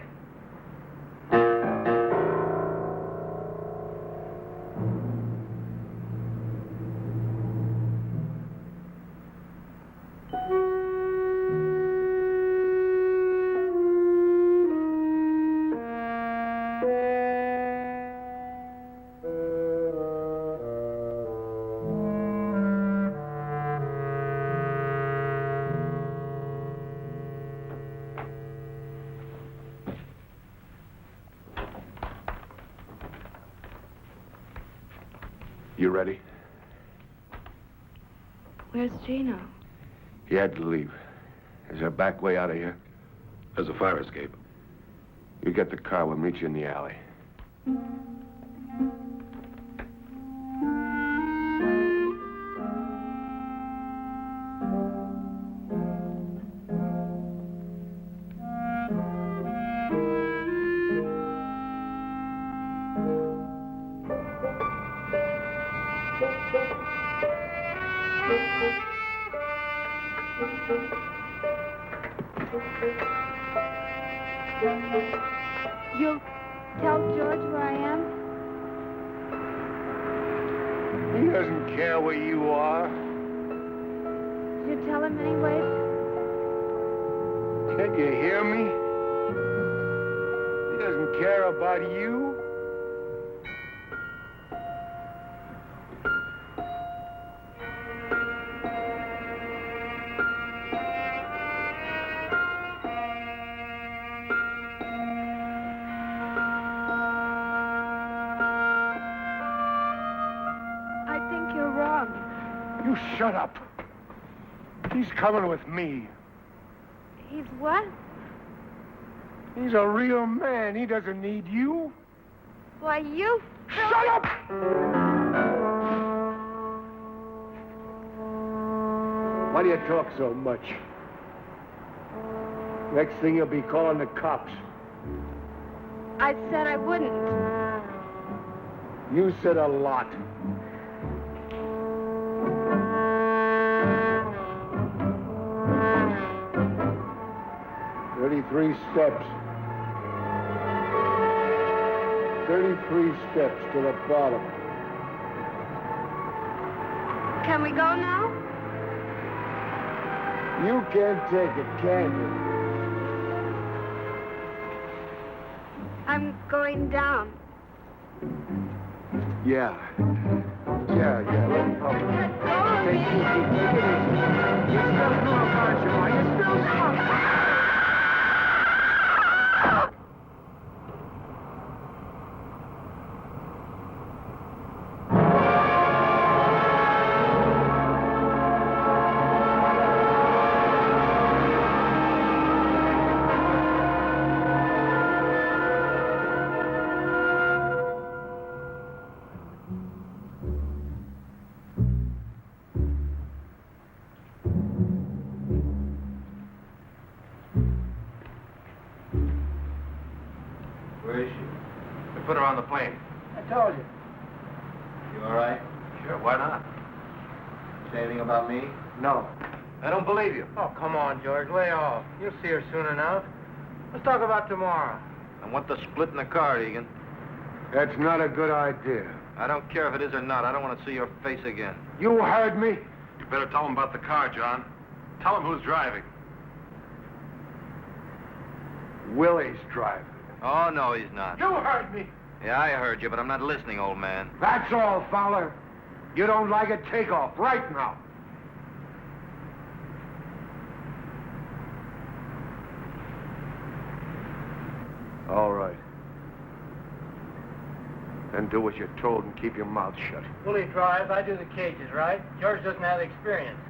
You ready? Where's Gino? He had to leave. Is there a back way out of here? There's a fire escape. You get the car, we'll meet you in the alley. You'll tell George where I am? He doesn't care where you are. Did you tell him anyway? Can't you hear me? He doesn't care about you. I think you're wrong. You shut up. He's coming with me. He's what? He's a real man. He doesn't need you. Why, you... Shut up! Why do you talk so much? Next thing you'll be calling the cops. I said I wouldn't. You said a lot. "33 steps. 33 steps to the bottom." Can we go now? You can't take it, can you? I'm going down. Yeah. Let me help you. Take it easy. You're still doing a bunch of money. You're still drunk. Where is she? We put her on the plane. I told you. You all right? Sure, why not? Say anything about me? No. I don't believe you. Oh, come on, George. Lay off. You'll see her soon enough. Let's talk about tomorrow. I want the split in the car, Egan. That's not a good idea. I don't care if it is or not. I don't want to see your face again. You heard me. You better tell him about the car, John. Tell him who's driving. Willie's driving. Oh, no, he's not. You heard me. Yeah, I heard you, but I'm not listening, old man. That's all, Fowler. You don't like it, take off right now. All right. Then do what you're told and keep your mouth shut. Willie drives. I do the cages, right? George doesn't have the experience.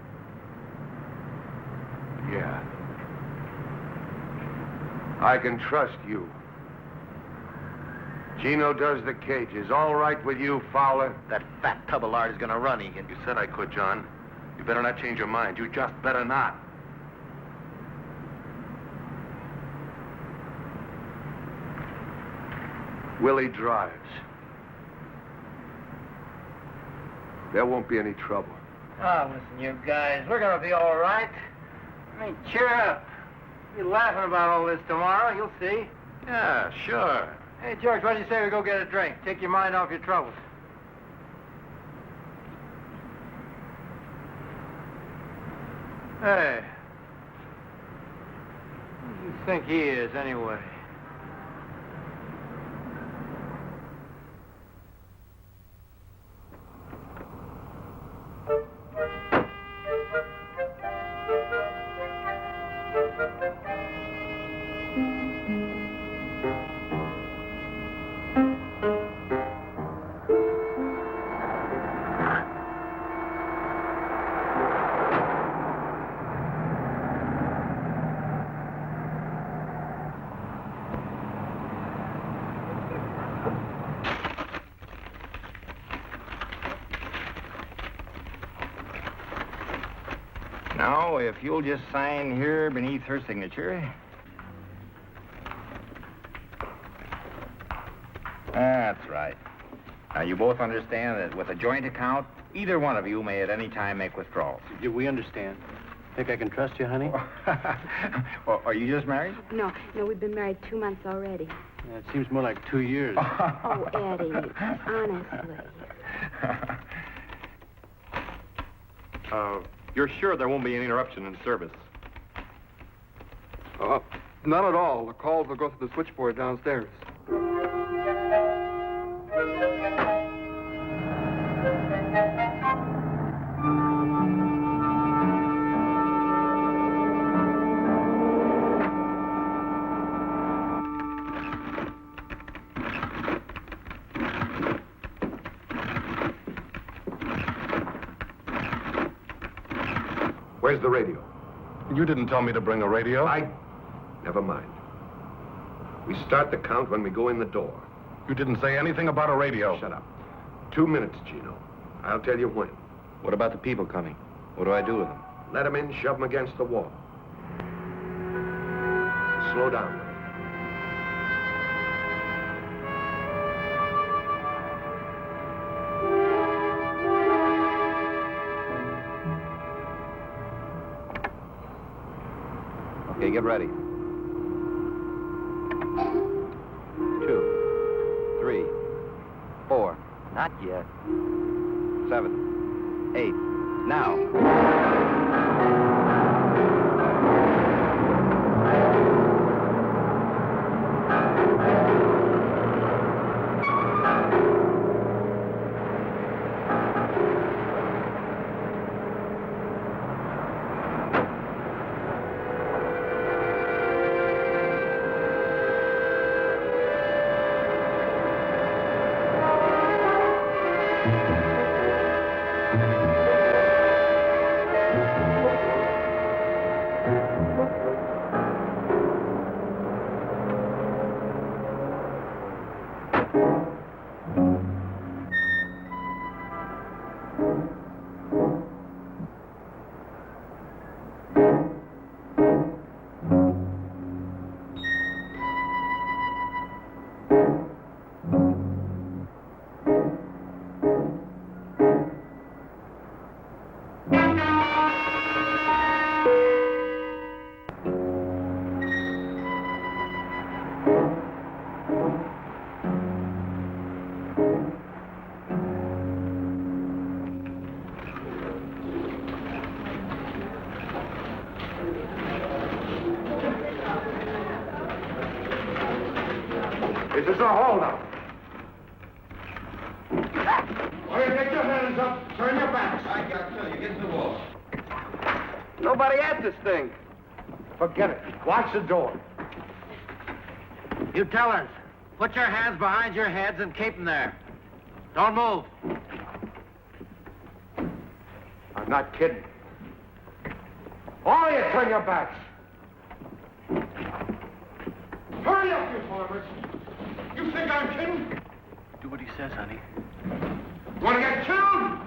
Yeah. I can trust you. Gino does the cages. All right with you, Fowler? That fat tub of lard is going to run, Egan. You said I could, John. You better not change your mind. You just better not. Willie drives. There won't be any trouble. Oh, listen, you guys, we're gonna be all right. I mean, cheer up. You're laughing about all this tomorrow, you'll see. Yeah, sure. Hey, George, what do you say we go get a drink? Take your mind off your troubles. Hey. Who do you think he is, anyway? Now, if you'll just sign here beneath her signature. That's right. Now, you both understand that with a joint account, either one of you may at any time make withdrawals. We understand. Think I can trust you, honey? Well, are you just married? No, we've been married 2 months already. Yeah, it seems more like 2 years. Oh, Eddie, honestly. You're sure there won't be any interruption in service? None at all. The calls will go through the switchboard downstairs. Where's the radio? You didn't tell me to bring a radio. Never mind. We start the count when we go in the door. You didn't say anything about a radio. Shut up. 2 minutes, Gino. I'll tell you when. What about the people coming? What do I do with them? Let them in, shove them against the wall. Slow down. Okay, get ready. 2, 3, 4. Not yet. 7, 8. Now. This is a holdup. All right, take your hands up. Turn your backs. I got you. Get to the wall. Nobody at this thing. Forget it. Watch the door. You tellers, put your hands behind your heads and keep them there. Don't move. I'm not kidding. All of you, turn your backs. Hurry up, you farmers. You think I'm kidding? Do what he says, honey. You want to get killed?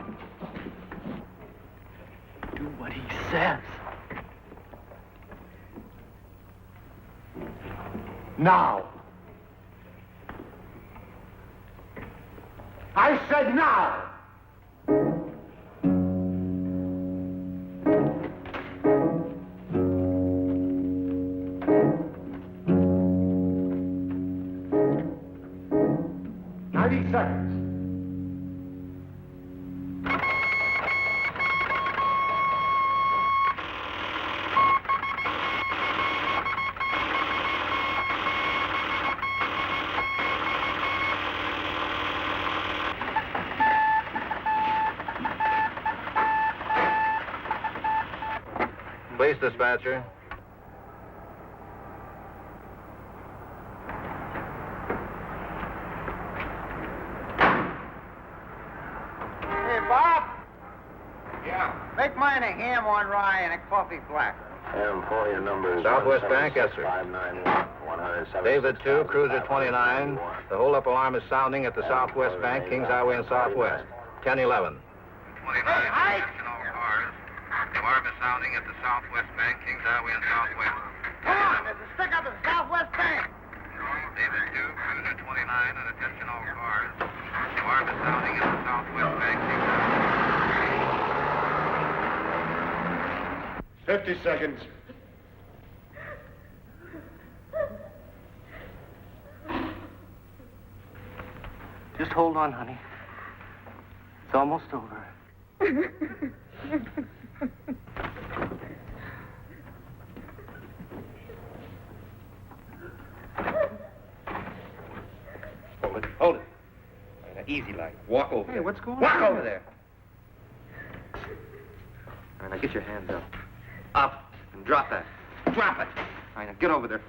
Do what he says. Now. I said now! Seconds. Police dispatcher. Make mine a ham on rye and a coffee black. Ham for your number. Southwest Bank, yes, sir. 591 David 2, Cruiser 29. The hold-up alarm is sounding at the Southwest Bank, Kings Highway and Southwest. 1011. 29. Hey, The alarm is sounding at the Southwest Bank, Kings Highway and Southwest. come on, there's a stick up at the Southwest Bank. David 2, Cruiser 29, and attention all cars. The alarm is sounding at the Southwest Bank, Kings Highway. 50 seconds. Just hold on, honey. It's almost over. Hold it. Easy like. Walk over there. what's going Walk on? over there. All right, now get your hands up. Up. And drop that. Drop it. All right, now get over there.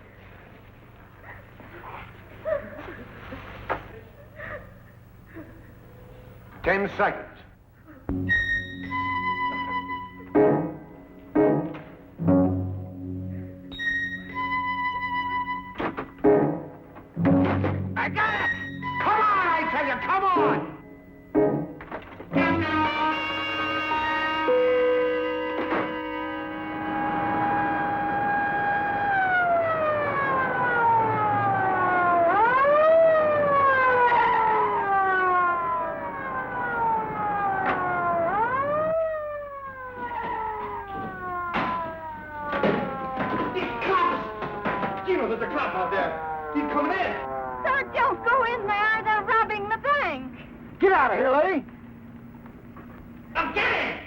Ten seconds. I got it! Come on, I tell you, come on! There's a cop out there. He's coming in. Sir, don't go in there. They're robbing the bank. Get out of here, lady! I'm getting.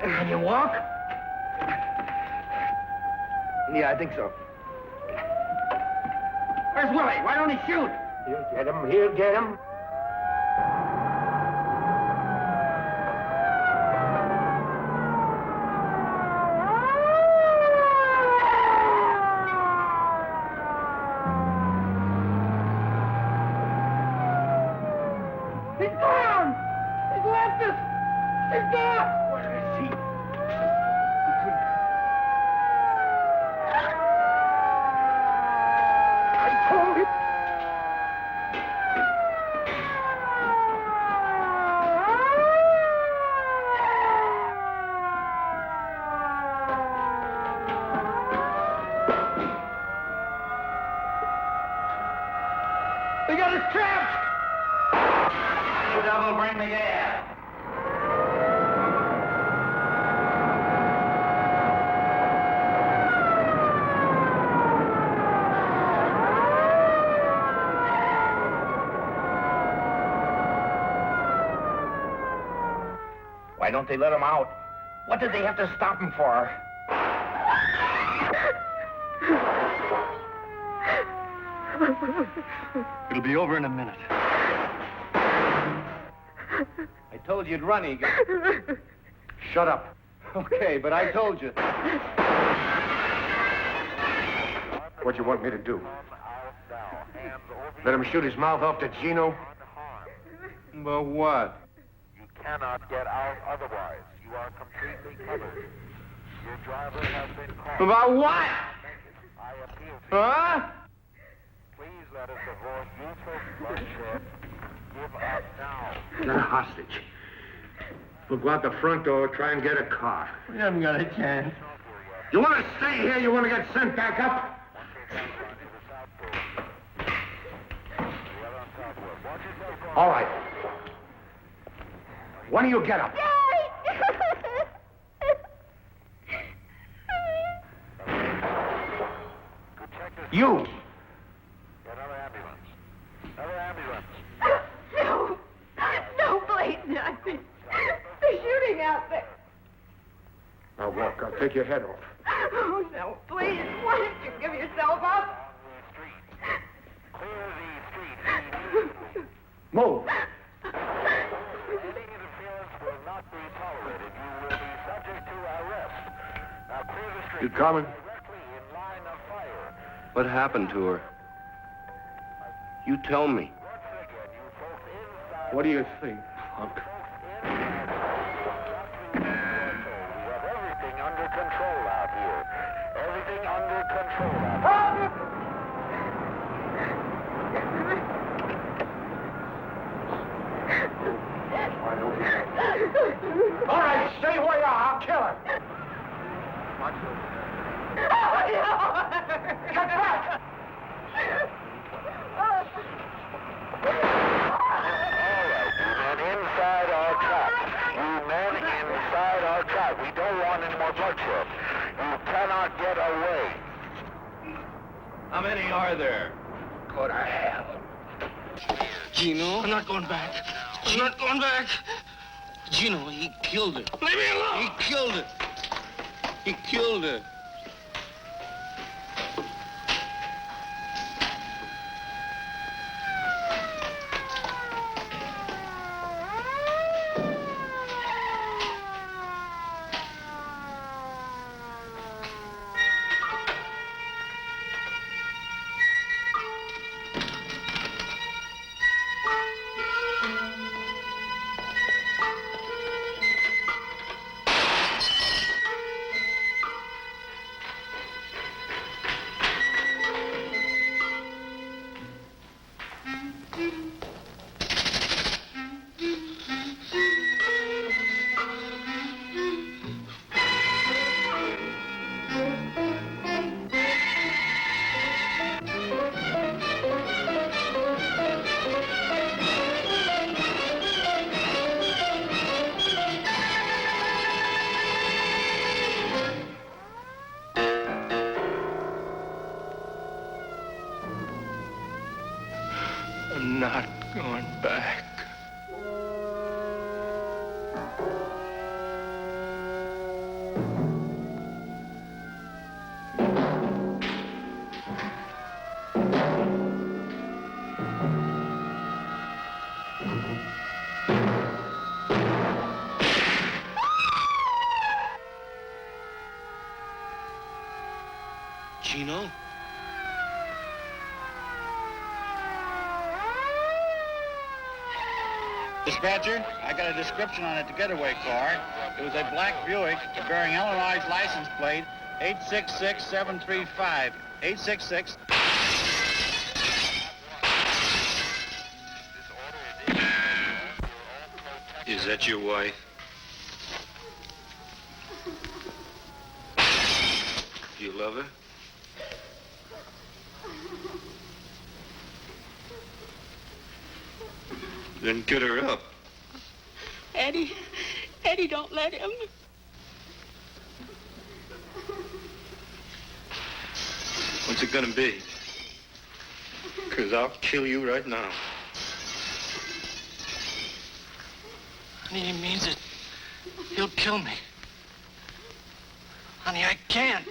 Can you walk? Yeah, I think so. Where's Willie? Why don't he shoot? He'll get him. He'll get him. He's gone! He's left us! He's gone! Where is he? I told him! They got us trapped! You devil, bring the gas. Why don't they let him out? What did they have to stop him for? It'll be over in a minute. I told you you'd run, Egan. Shut up. Okay, but I told you. What do you want me to do? Let him shoot his mouth off to Gino? But what? You cannot get out otherwise. You are completely covered. Your driver has been caught. About what? I appeal to you. Huh? Please let us avoid useless bloodshed. Give up now. Not a hostage. We'll go out the front door, try and get a car. We haven't got a chance. You want to stay here? You want to get sent back up? All right. When do you get up? You! Another ambulance. Another ambulance. No. No, please, not. They're shooting out there. Now walk. I'll take your head off. Oh, no, please. Why don't you give yourself up? Clear the street. Move. Any interference will not be tolerated. You will be subject to arrest. Now clear the street. You coming? Directly in line of fire. What happened to her? You tell me. Once again, you folks inside. What do you think, punk? We have everything under control out here. Everything under control out here. All right, stay where you are. I'll kill her. Get back! Inside our trap. You men inside our trap. We don't want any more bloodshed. You cannot get away. How many are there? Go to hell. Gino? I'm not going back. I'm not going back. Gino, he killed her. Leave me alone! He killed her. He killed her. I'm not going back. Gino? Dispatcher, I got a description on a getaway car. It was a black Buick bearing Illinois license plate 866735. 866. Is that your wife? You love her? Then get her up. Eddie, don't let him. What's it gonna be? 'Cause I'll kill you right now. Honey, he means it. He'll kill me. Honey, I can't.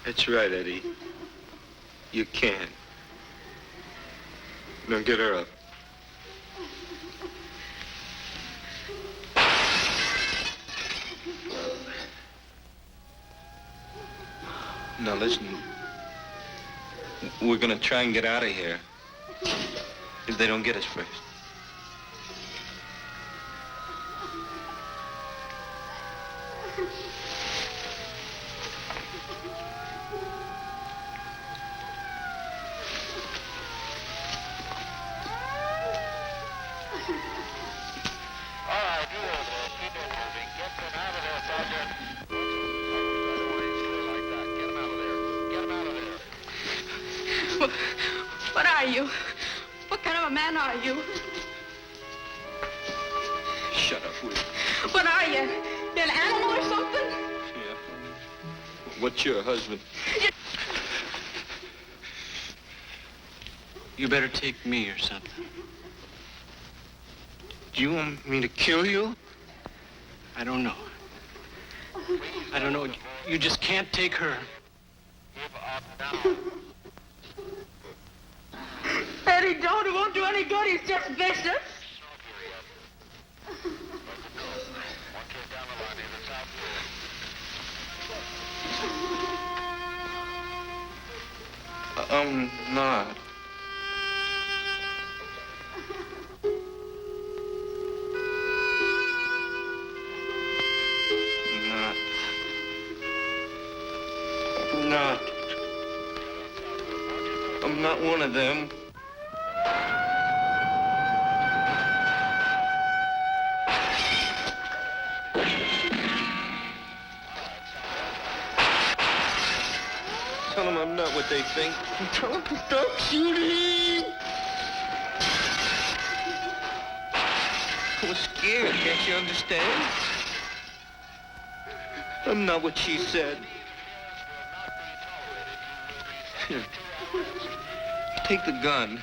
That's right, Eddie. You can't. Now get her up. Now listen. We're gonna try and get out of here. If they don't get us first. What are you? What kind of a man are you? Shut up, will you? What are you? You an animal or something? Yeah. What's your husband? You better take me or something. Do you want me to kill you? I don't know. I don't know. You just can't take her. Eddie, don't. It won't do any good. He's just vicious. I'm not. I'm not one of them. Tell them I'm not what they think. Tell them to stop shooting. I was scared, can't you understand? I'm not what she said. Here. Take the gun.